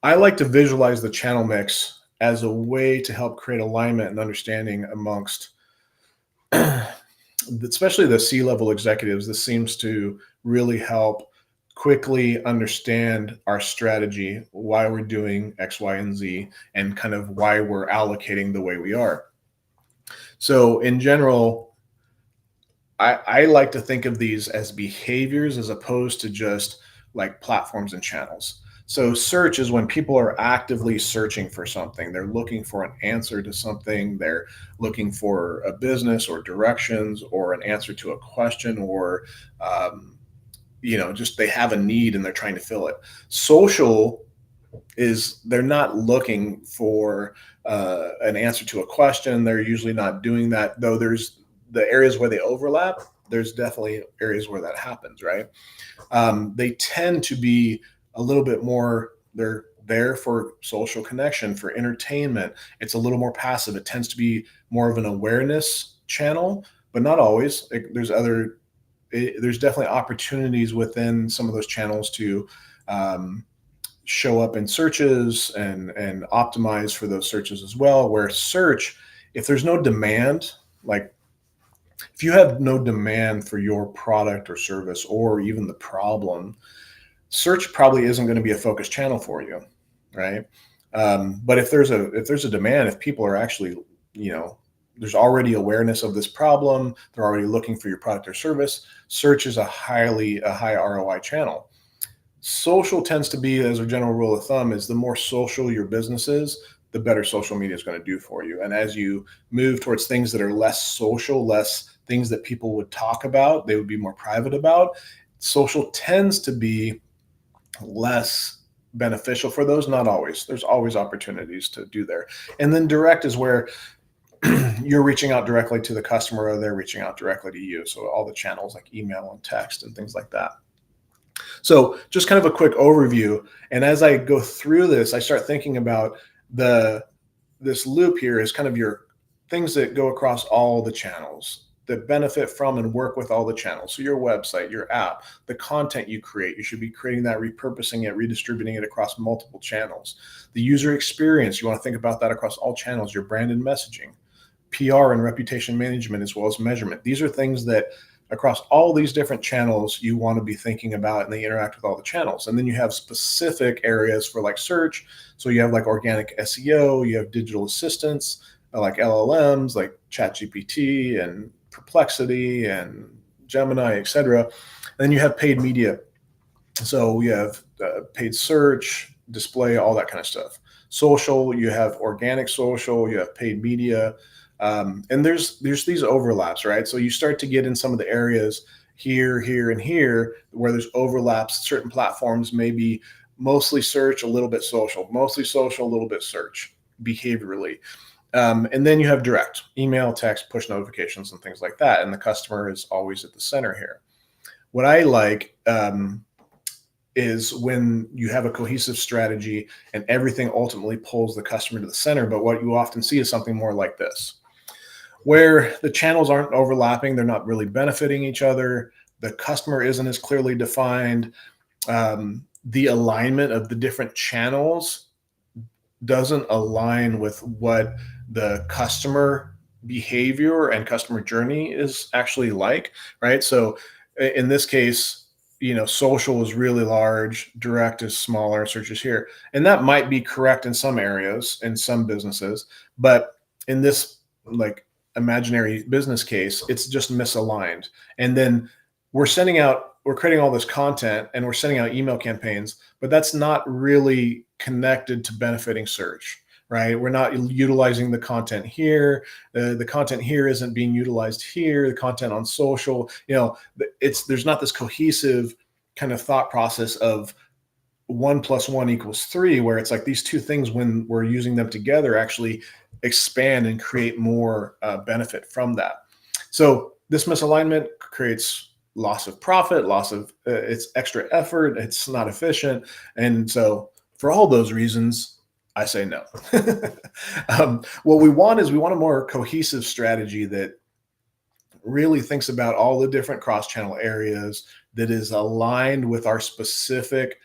[SPEAKER 1] I like to visualize the channel mix as a way to help create alignment and understanding amongst especially the C-level executives. This seems to really help quickly understand our strategy, why we're doing X, Y, and Z, and kind of why we're allocating the way we are. So in general, I like to think of these as behaviors as opposed to just like platforms and channels. So search is when people are actively searching for something. They're looking for an answer to something. They're looking for a business or directions or an answer to a question, or just they have a need and they're trying to fill it. Social is they're not looking for an answer to a question. They're usually not doing that, though there's the areas where they overlap. There's definitely areas where that happens, right? They tend to be a little bit more, they're there for social connection, for entertainment. It's a little more passive. It tends to be more of an awareness channel, but not always. There's definitely opportunities within some of those channels to show up in searches and optimize for those searches as well. Where search, if there's no demand, like if you have no demand for your product or service or even the problem, search probably isn't going to be a focused channel for you, right? But if there's a demand, if people are actually, there's already awareness of this problem, they're already looking for your product or service, search is a high ROI channel. Social tends to be, as a general rule of thumb, is the more social your business is, the better social media is going to do for you. And as you move towards things that are less social, less things that people would talk about, they would be more private about, social tends to be less beneficial for those. Not always. There's always opportunities to do there. And then direct is where you're reaching out directly to the customer or they're reaching out directly to you. So all the channels like email and text and things like that. So just kind of a quick overview. And as I go through this, I start thinking about this loop here is kind of your things that go across all the channels that benefit from and work with all the channels. So your website, your app, the content you create, you should be creating that, repurposing it, redistributing it across multiple channels. The user experience, you want to think about that across all channels, your brand and messaging, PR and reputation management, as well as measurement. These are things that across all these different channels you want to be thinking about, and they interact with all the channels. And then you have specific areas for like search. So you have like organic SEO, you have digital assistants like LLMs, like ChatGPT and Perplexity and Gemini, etc. Then you have paid media. So we have paid search, display, all that kind of stuff. Social, you have organic social, you have paid media. And there's these overlaps, right? So you start to get in some of the areas here, and here where there's overlaps. Certain platforms may be mostly search, a little bit social, mostly social, a little bit search behaviorally. And then you have direct email, text, push notifications, and things like that. And the customer is always at the center here. What I like is when you have a cohesive strategy and everything ultimately pulls the customer to the center. But what you often see is something more like this, where the channels aren't overlapping. They're not really benefiting each other. The customer isn't as clearly defined. The alignment of the different channels doesn't align with what the customer behavior and customer journey is actually like, right? So in this case, social is really large, direct is smaller, search is here. And that might be correct in some areas, in some businesses, but in this like imaginary business case, it's just misaligned. And then we're creating all this content and we're sending out email campaigns, but that's not really connected to benefiting search, right? We're not utilizing the content here. The content here isn't being utilized here. The content on social, there's not this cohesive kind of thought process of 1 + 1 = 3, where it's like these two things, when we're using them together, actually expand and create more benefit from that. So this misalignment creates loss of profit, loss of it's extra effort, it's not efficient. And so for all those reasons, I say no. What we want is a more cohesive strategy that really thinks about all the different cross-channel areas, that is aligned with our specific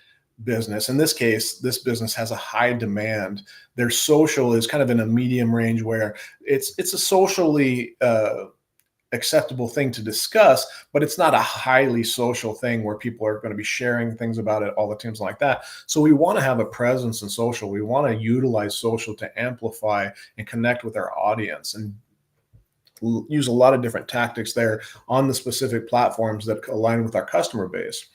[SPEAKER 1] business. In this case, this business has a high demand. Their social is kind of in a medium range, where it's a socially acceptable thing to discuss, but it's not a highly social thing where people are going to be sharing things about it all the time like that. So we want to have a presence in social. We want to utilize social to amplify and connect with our audience, and use a lot of different tactics there on the specific platforms that align with our customer base.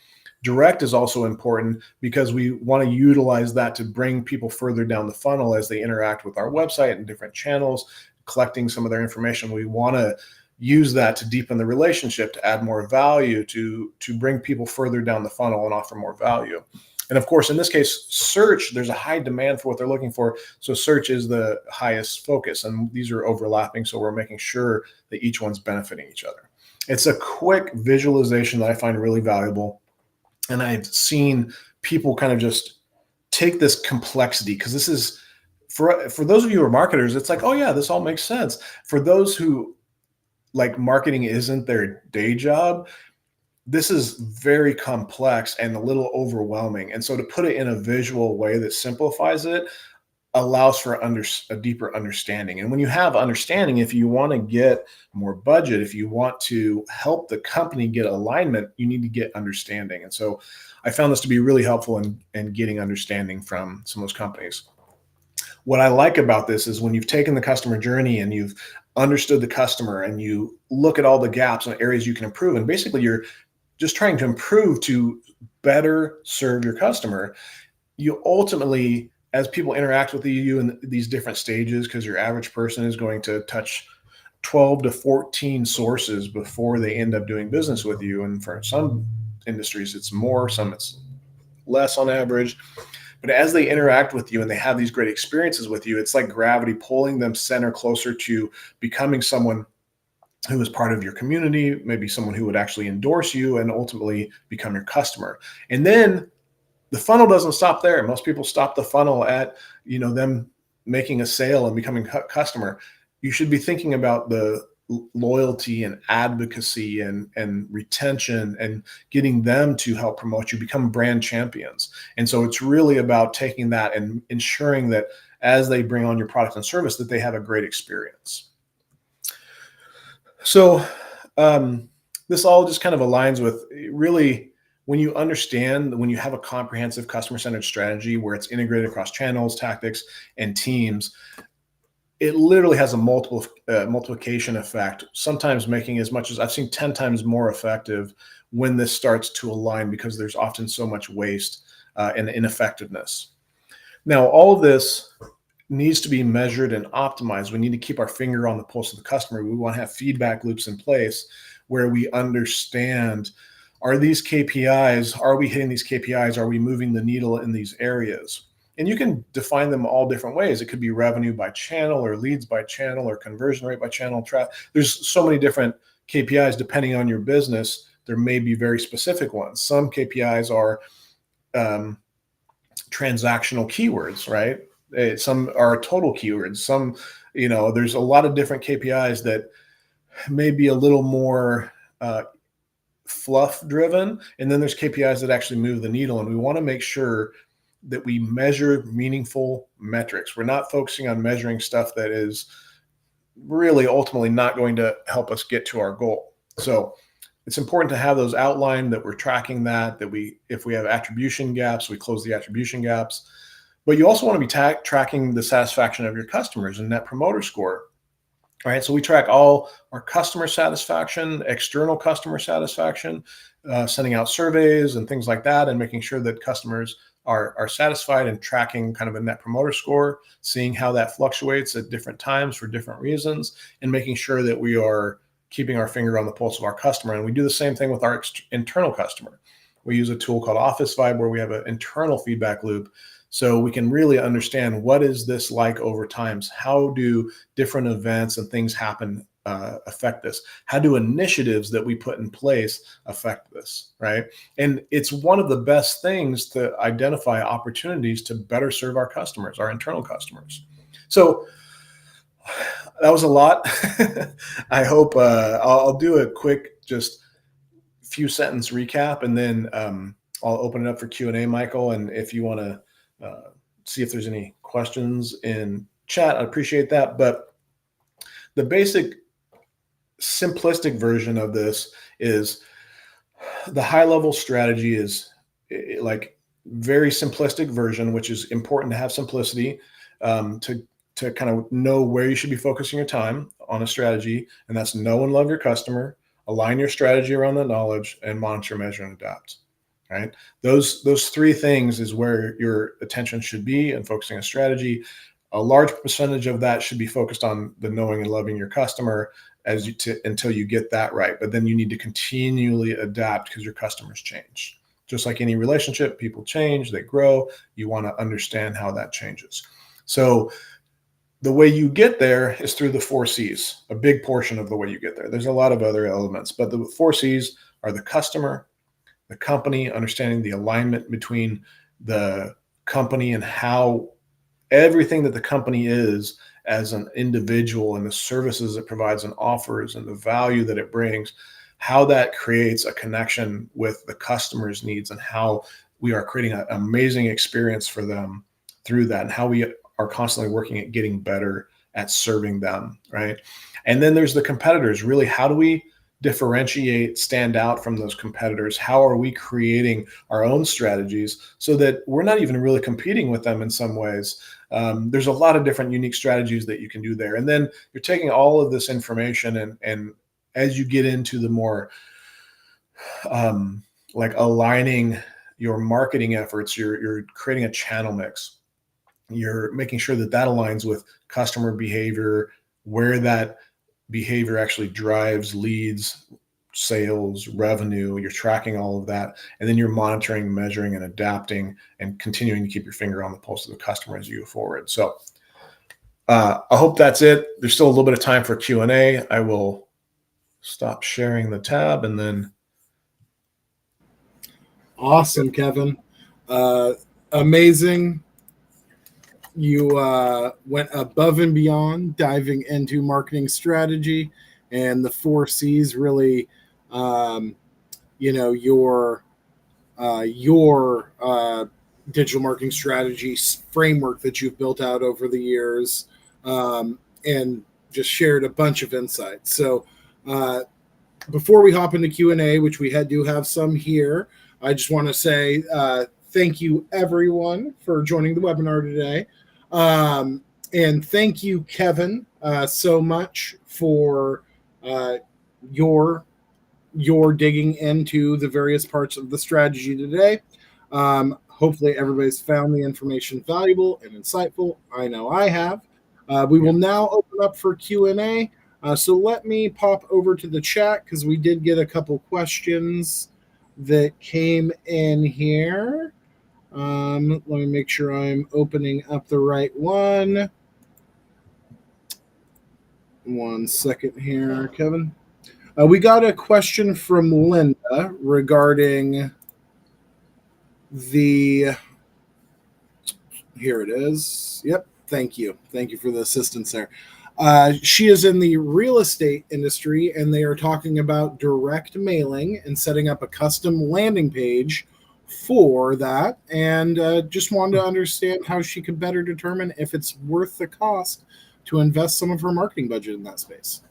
[SPEAKER 1] Direct is also important because we want to utilize that to bring people further down the funnel as they interact with our website and different channels, collecting some of their information. We want to use that to deepen the relationship, to add more value, to bring people further down the funnel and offer more value. And of course, in this case, search, there's a high demand for what they're looking for. So search is the highest focus, and these are overlapping. So we're making sure that each one's benefiting each other. It's a quick visualization that I find really valuable. And I've seen people kind of just take this complexity, because this is, for those of you who are marketers, it's like, oh yeah, this all makes sense. For those who, like, marketing isn't their day job, this is very complex and a little overwhelming. And so to put it in a visual way that simplifies it allows for a deeper understanding. And when you have understanding, if you want to get more budget, if you want to help the company get alignment, you need to get understanding. And so I found this to be really helpful in getting understanding from some of those companies. What I like about this is when you've taken the customer journey and you've understood the customer and you look at all the gaps and areas you can improve, and basically you're just trying to improve to better serve your customer, you ultimately, as people interact with you in these different stages, because your average person is going to touch 12 to 14 sources before they end up doing business with you. And for some industries, it's more, some it's less on average. But as they interact with you and they have these great experiences with you, it's like gravity pulling them center closer to becoming someone who is part of your community, maybe someone who would actually endorse you and ultimately become your customer. And then the funnel doesn't stop there. Most people stop the funnel at, them making a sale and becoming a customer. You should be thinking about the loyalty and advocacy and retention and getting them to help promote you, become brand champions. And so it's really about taking that and ensuring that as they bring on your product and service, that they have a great experience. So this all just kind of aligns with really, when you understand, when you have a comprehensive customer-centered strategy where it's integrated across channels, tactics, and teams, it literally has a multiplication effect, sometimes making as much as, I've seen 10 times more effective when this starts to align, because there's often so much waste and ineffectiveness. Now, all of this needs to be measured and optimized. We need to keep our finger on the pulse of the customer. We want to have feedback loops in place where we understand, are these KPIs, are we hitting these KPIs? Are we moving the needle in these areas? And you can define them all different ways. It could be revenue by channel, or leads by channel, or conversion rate by channel. There's so many different KPIs depending on your business. There may be very specific ones. Some KPIs are transactional keywords, right? Some are total keywords. Some, there's a lot of different KPIs that may be a little more fluff driven. And then there's KPIs that actually move the needle. And we want to make sure that we measure meaningful metrics. We're not focusing on measuring stuff that is really ultimately not going to help us get to our goal. So it's important to have those outlined, that we're tracking that if we have attribution gaps, we close the attribution gaps. But you also want to be tracking the satisfaction of your customers and Net Promoter Score. All right, so we track all our customer satisfaction, external customer satisfaction, sending out surveys and things like that, and making sure that customers are satisfied, and tracking kind of a Net Promoter Score, seeing how that fluctuates at different times for different reasons, and making sure that we are keeping our finger on the pulse of our customer. And we do the same thing with our internal customer. We use a tool called Office Vibe where we have an internal feedback loop, so we can really understand, what is this like over time? How do different events and things happen affect this? How do initiatives that we put in place affect this, right? And it's one of the best things to identify opportunities to better serve our customers, our internal customers. So that was a lot. I hope I'll do a quick, just few sentence recap, and then I'll open it up for Q&A, Michael. And if you want to see if there's any questions in chat, I appreciate that. But the basic simplistic version of this is, the high level strategy is like very simplistic version, which is important to have simplicity to kind of know where you should be focusing your time on a strategy. And that's know and love your customer, align your strategy around that knowledge, and monitor, measure, and adapt. Right? Those three things is where your attention should be and focusing on strategy. A large percentage of that should be focused on the knowing and loving your customer until you get that right. But then you need to continually adapt, because your customers change. Just like any relationship, people change, they grow. You want to understand how that changes. So the way you get there is through the 4 C's, a big portion of the way you get there. There's a lot of other elements, but the 4 C's are the customer, the company, understanding the alignment between the company and how everything that the company is as an individual, and the services it provides and offers, and the value that it brings, how that creates a connection with the customer's needs, and how we are creating an amazing experience for them through that, and how we are constantly working at getting better at serving them, right? And then there's the competitors. Really, how do we differentiate, stand out from those competitors? How are we creating our own strategies so that we're not even really competing with them in some ways? There's a lot of different unique strategies that you can do there. And then you're taking all of this information, and as you get into the more like aligning your marketing efforts, you're creating a channel mix. You're making sure that that aligns with customer behavior, where that behavior actually drives leads, sales, revenue. You're tracking all of that. And then you're monitoring, measuring, and adapting, and continuing to keep your finger on the pulse of the customer as you go forward. So I hope that's it. There's still a little bit of time for Q&A. I will stop sharing the tab and then.
[SPEAKER 2] Awesome, Kevin. Amazing. You went above and beyond diving into marketing strategy and the 4 C's really, your digital marketing strategy framework that you've built out over the years, and just shared a bunch of insights. So before we hop into Q&A, which we do have some here, I just want to say thank you, everyone, for joining the webinar today. And thank you, Kevin, so much for your digging into the various parts of the strategy today. Hopefully everybody's found the information valuable and insightful. I know I have. We will now open up for Q&A. So let me pop over to the chat because we did get a couple questions that came in here. Let me make sure I'm opening up the right one. 1 second here, Kevin. We got a question from Linda regarding here it is. Yep. Thank you. Thank you for the assistance there. She is in the real estate industry, and they are talking about direct mailing and setting up a custom landing page for that, and just wanted to understand how she could better determine if it's worth the cost to invest some of her marketing budget in that space.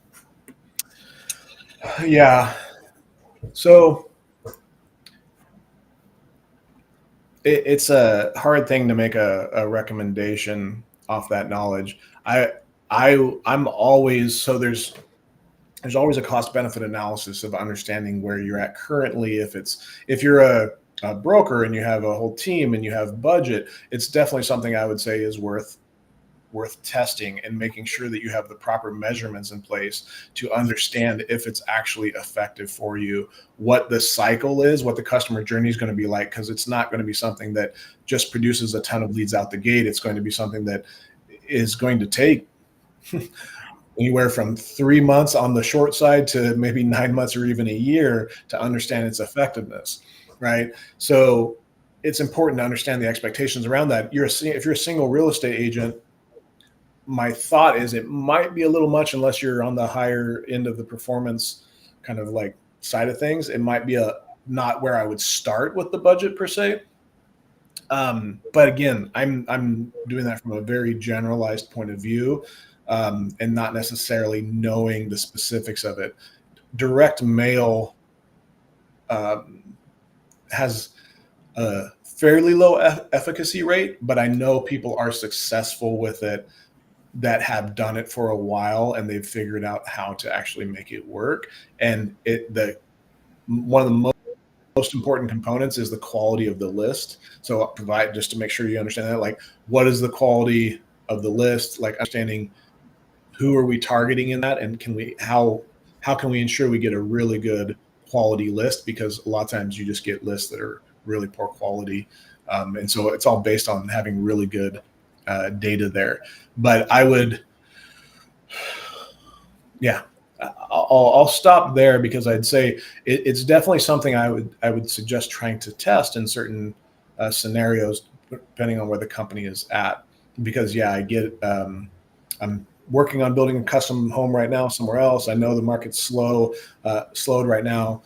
[SPEAKER 1] Yeah. So it's a hard thing to make a recommendation off that knowledge. I'm always, so there's always a cost benefit analysis of understanding where you're at currently. If you're a broker and you have a whole team and you have budget, it's definitely something I would say is worth testing and making sure that you have the proper measurements in place to understand if it's actually effective for you, what the cycle is, what the customer journey is going to be like, because it's not going to be something that just produces a ton of leads out the gate. It's going to be something that is going to take anywhere from 3 months on the short side to maybe 9 months or even a year to understand its effectiveness, right? So it's important to understand the expectations around that. If you're a single real estate agent, my thought is it might be a little much unless you're on the higher end of the performance kind of like side of things. It might be not where I would start with the budget per se. But again, I'm doing that from a very generalized point of view, and not necessarily knowing the specifics of it. Direct mail has a fairly low efficacy rate, but I know people are successful with it that have done it for a while and they've figured out how to actually make it work. And one of the most important components is the quality of the list. So I'll provide, just to make sure you understand that, like, what is the quality of the list, like understanding who are we targeting in that, and how can we ensure we get a really good quality list, because a lot of times you just get lists that are really poor quality. And so it's all based on having really good data there. But I'll stop there, because I'd say it's definitely something I would suggest trying to test in certain scenarios, depending on where the company is at. Because I get I'm working on building a custom home right now somewhere else. I know the market's slowed right now.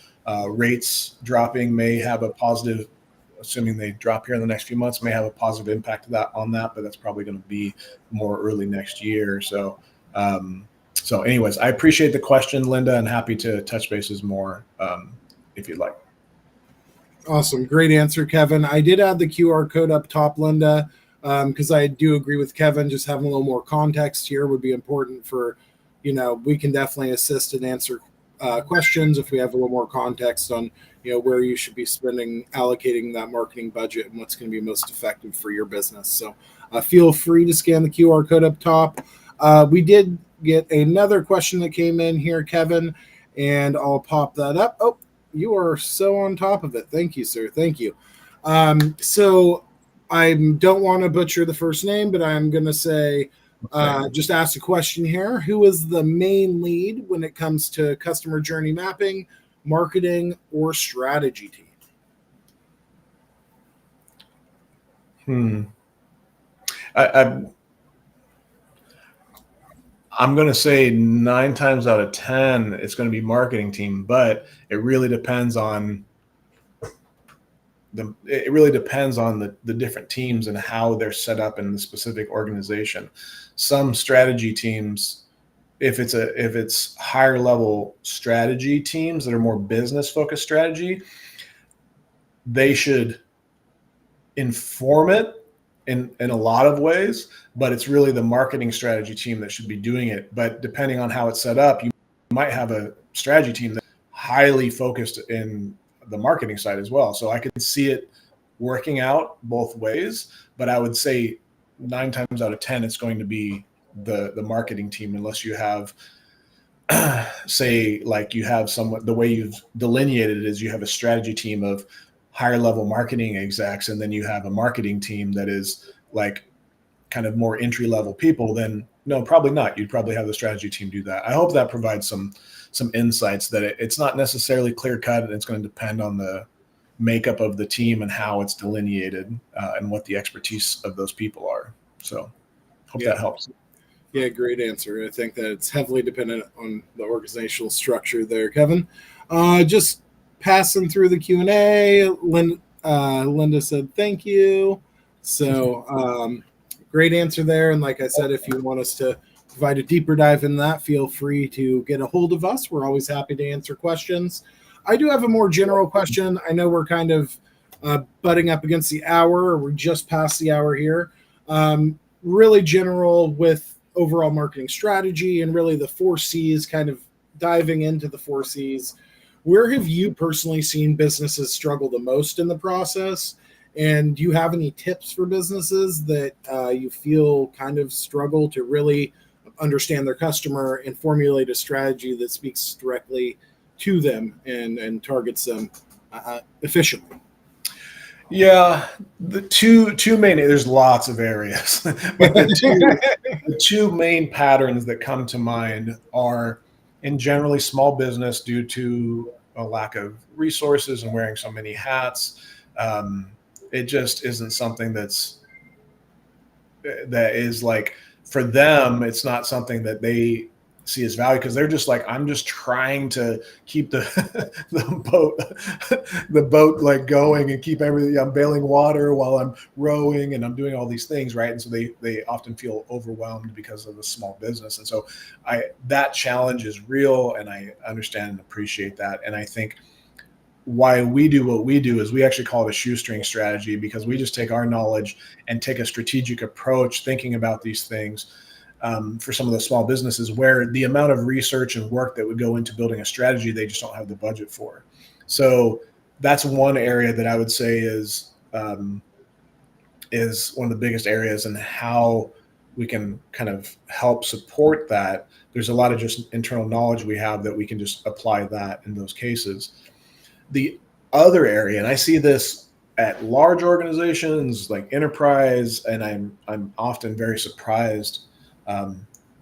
[SPEAKER 1] Rates dropping may have a positive, assuming they drop here in the next few months, may have a positive impact on that, but that's probably going to be more early next year. So anyways, I appreciate the question, Linda, and happy to touch bases more if you'd like.
[SPEAKER 2] Awesome. Great answer, Kevin. I did add the QR code up top, Linda, because I do agree with Kevin. Just having a little more context here would be important for, we can definitely assist and answer questions if we have a little more context on, where you should be allocating that marketing budget and what's going to be most effective for your business. So feel free to scan the QR code up top. We did get another question that came in here, Kevin, and I'll pop that up. Oh, you are so on top of it. Thank you, sir. Thank you. So I don't want to butcher the first name, but I'm going to say Just asked a question here. Who is the main lead when it comes to customer journey mapping, marketing, or strategy team?
[SPEAKER 1] I, I'm going to say 9 times out of 10, it's going to be marketing team, but it really depends on the different teams and how they're set up in the specific organization. Some strategy teams, if it's higher level strategy teams that are more business focused strategy, they should inform it in a lot of ways, but it's really the marketing strategy team that should be doing it. But depending on how it's set up, you might have a strategy team that's highly focused in the marketing side as well. So I could see it working out both ways, but I would say 9 times out of 10, it's going to be the marketing team, unless you have say like you have someone, the way you've delineated it is you have a strategy team of higher level marketing execs, and then you have a marketing team that is like kind of more entry level people. Then no, probably not. You'd probably have the strategy team do that. I hope that provides some insights that it's not necessarily clear cut, and it's going to depend on the makeup of the team and how it's delineated and what the expertise of those people are. So hope that helps.
[SPEAKER 2] Yeah, great answer. I think that it's heavily dependent on the organizational structure there, Kevin. Just passing through the Q&A, Linda said thank you. So great answer there. And like I said, if you want us to provide a deeper dive in that, feel free to get a hold of us. We're always happy to answer questions. I do have a more general question. I know we're kind of butting up against the hour. We're just past the hour here. Really general with overall marketing strategy and really the 4 C's, kind of diving into the 4 C's. Where have you personally seen businesses struggle the most in the process? And do you have any tips for businesses that you feel kind of struggle to really understand their customer and formulate a strategy that speaks directly to them and targets them efficiently?
[SPEAKER 1] Yeah, the two main, there's lots of areas, but the two main patterns that come to mind are in generally small business due to a lack of resources and wearing so many hats. It just isn't something that is like, for them, it's not something that they see as value, because they're just like, I'm just trying to keep the boat like going and keep everything. I'm bailing water while I'm rowing and I'm doing all these things, right? And so they often feel overwhelmed because of the small business. And so that challenge is real, and I understand and appreciate that. And I think why we do what we do is we actually call it a shoestring strategy, because we just take our knowledge and take a strategic approach thinking about these things. For some of the small businesses where the amount of research and work that would go into building a strategy, they just don't have the budget for. So that's one area that I would say is one of the biggest areas, and how we can kind of help support that. There's a lot of just internal knowledge we have that we can just apply that in those cases. The other area, and I see this at large organizations like enterprise, and I'm often very surprised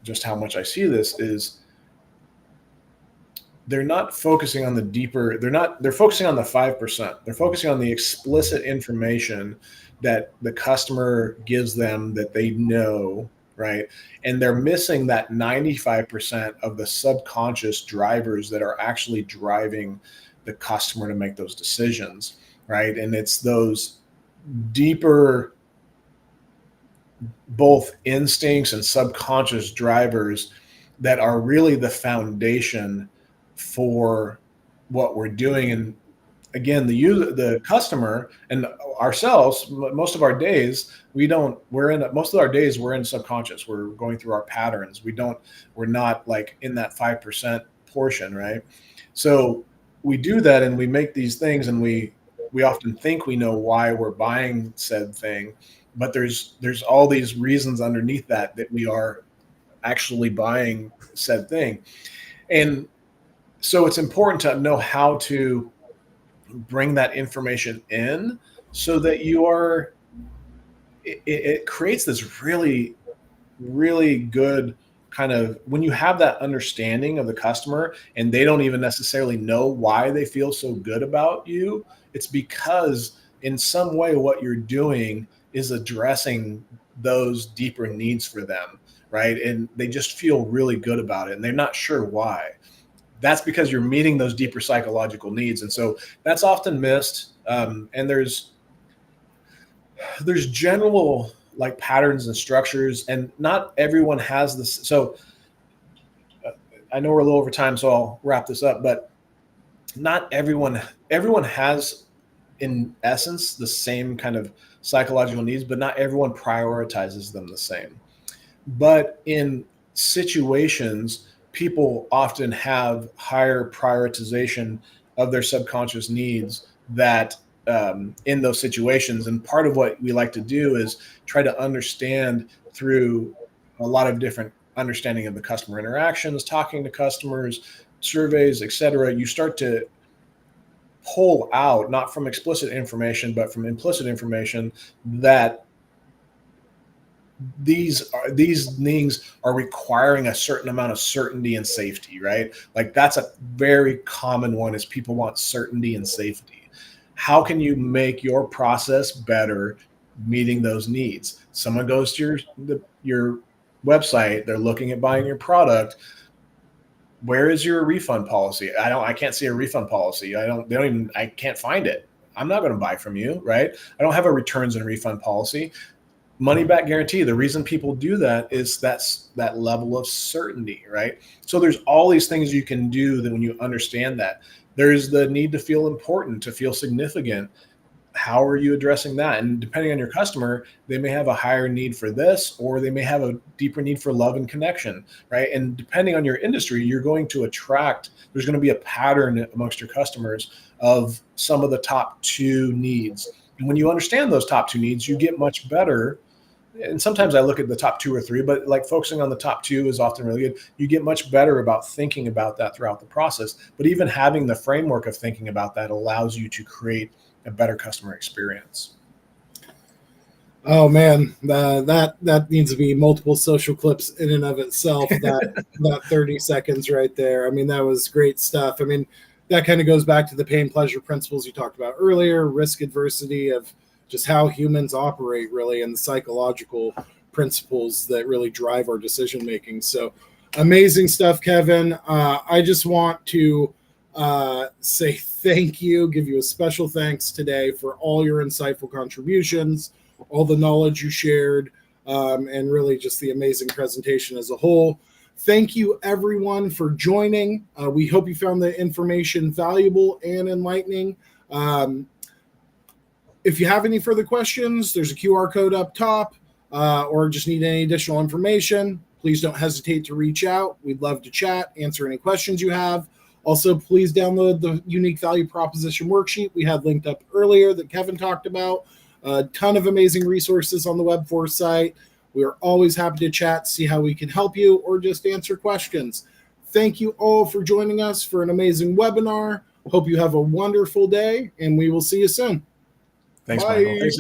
[SPEAKER 1] just how much I see this, is they're not focusing on the deeper, they're focusing on the 5%. They're focusing on the explicit information that the customer gives them that they know, right? And they're missing that 95% of the subconscious drivers that are actually driving the customer to make those decisions, right? And it's those deeper, both instincts and subconscious drivers that are really the foundation for what we're doing. And again, the customer and ourselves, most of our days, we're in subconscious. We're going through our patterns. We're not like in that 5% portion, right? So we do that, and we make these things, and we often think we know why we're buying said thing, but there's all these reasons underneath that we are actually buying said thing. And so it's important to know how to bring that information in, so that it creates this really really good kind of, when you have that understanding of the customer and they don't even necessarily know why they feel so good about you, it's because in some way what you're doing is addressing those deeper needs for them, right? And they just feel really good about it and they're not sure why. That's because you're meeting those deeper psychological needs. And so that's often missed. And there's general like patterns and structures, and not everyone has this. So I know we're a little over time, so I'll wrap this up, but not everyone has in essence the same kind of psychological needs, but not everyone prioritizes them the same. But in situations, people often have higher prioritization of their subconscious needs that in those situations. And part of what we like to do is try to understand through a lot of different understanding of the customer interactions, talking to customers, surveys, et cetera. You start to pull out, not from explicit information, but from implicit information, that these things are requiring a certain amount of certainty and safety, right? Like that's a very common one, is people want certainty and safety. How can you make your process better meeting those needs? Someone goes to your website, they're looking at buying your product. Where is your refund policy? I can't see a refund policy. I can't find it. I'm not going to buy from you, right? I don't have a returns and refund policy. Money back guarantee. The reason people do that is that level of certainty, right? So there's all these things you can do that when you understand that. There's the need to feel important, to feel significant. How are you addressing that? And depending on your customer, they may have a higher need for this, or they may have a deeper need for love and connection, right? And depending on your industry, you're going to attract, there's going to be a pattern amongst your customers of some of the top two needs. And when you understand those top two needs, you get much better. And sometimes I look at the top two or three, but like focusing on the top two is often really good. You get much better about thinking about that throughout the process. But even having the framework of thinking about that allows you to create a better customer experience.
[SPEAKER 2] Oh man, that needs to be multiple social clips in and of itself. That 30 seconds right there. I mean, that was great stuff. I mean, that kind of goes back to the pain pleasure principles you talked about earlier, risk adversity, of just how humans operate really, and the psychological principles that really drive our decision making. So amazing stuff, Kevin. I just want to say thank you, give you a special thanks today for all your insightful contributions, all the knowledge you shared, and really just the amazing presentation as a whole. Thank you, everyone, for joining. We hope you found the information valuable and enlightening. If you have any further questions, there's a QR code up top, or just need any additional information, please don't hesitate to reach out. We'd love to chat, answer any questions you have. Also, please download the unique value proposition worksheet we had linked up earlier that Kevin talked about. A ton of amazing resources on the Webfor site. We are always happy to chat, see how we can help you, or just answer questions. Thank you all for joining us for an amazing webinar. Hope you have a wonderful day, and we will see you soon.
[SPEAKER 1] Thanks,
[SPEAKER 2] Bye.
[SPEAKER 1] Michael. Thanks.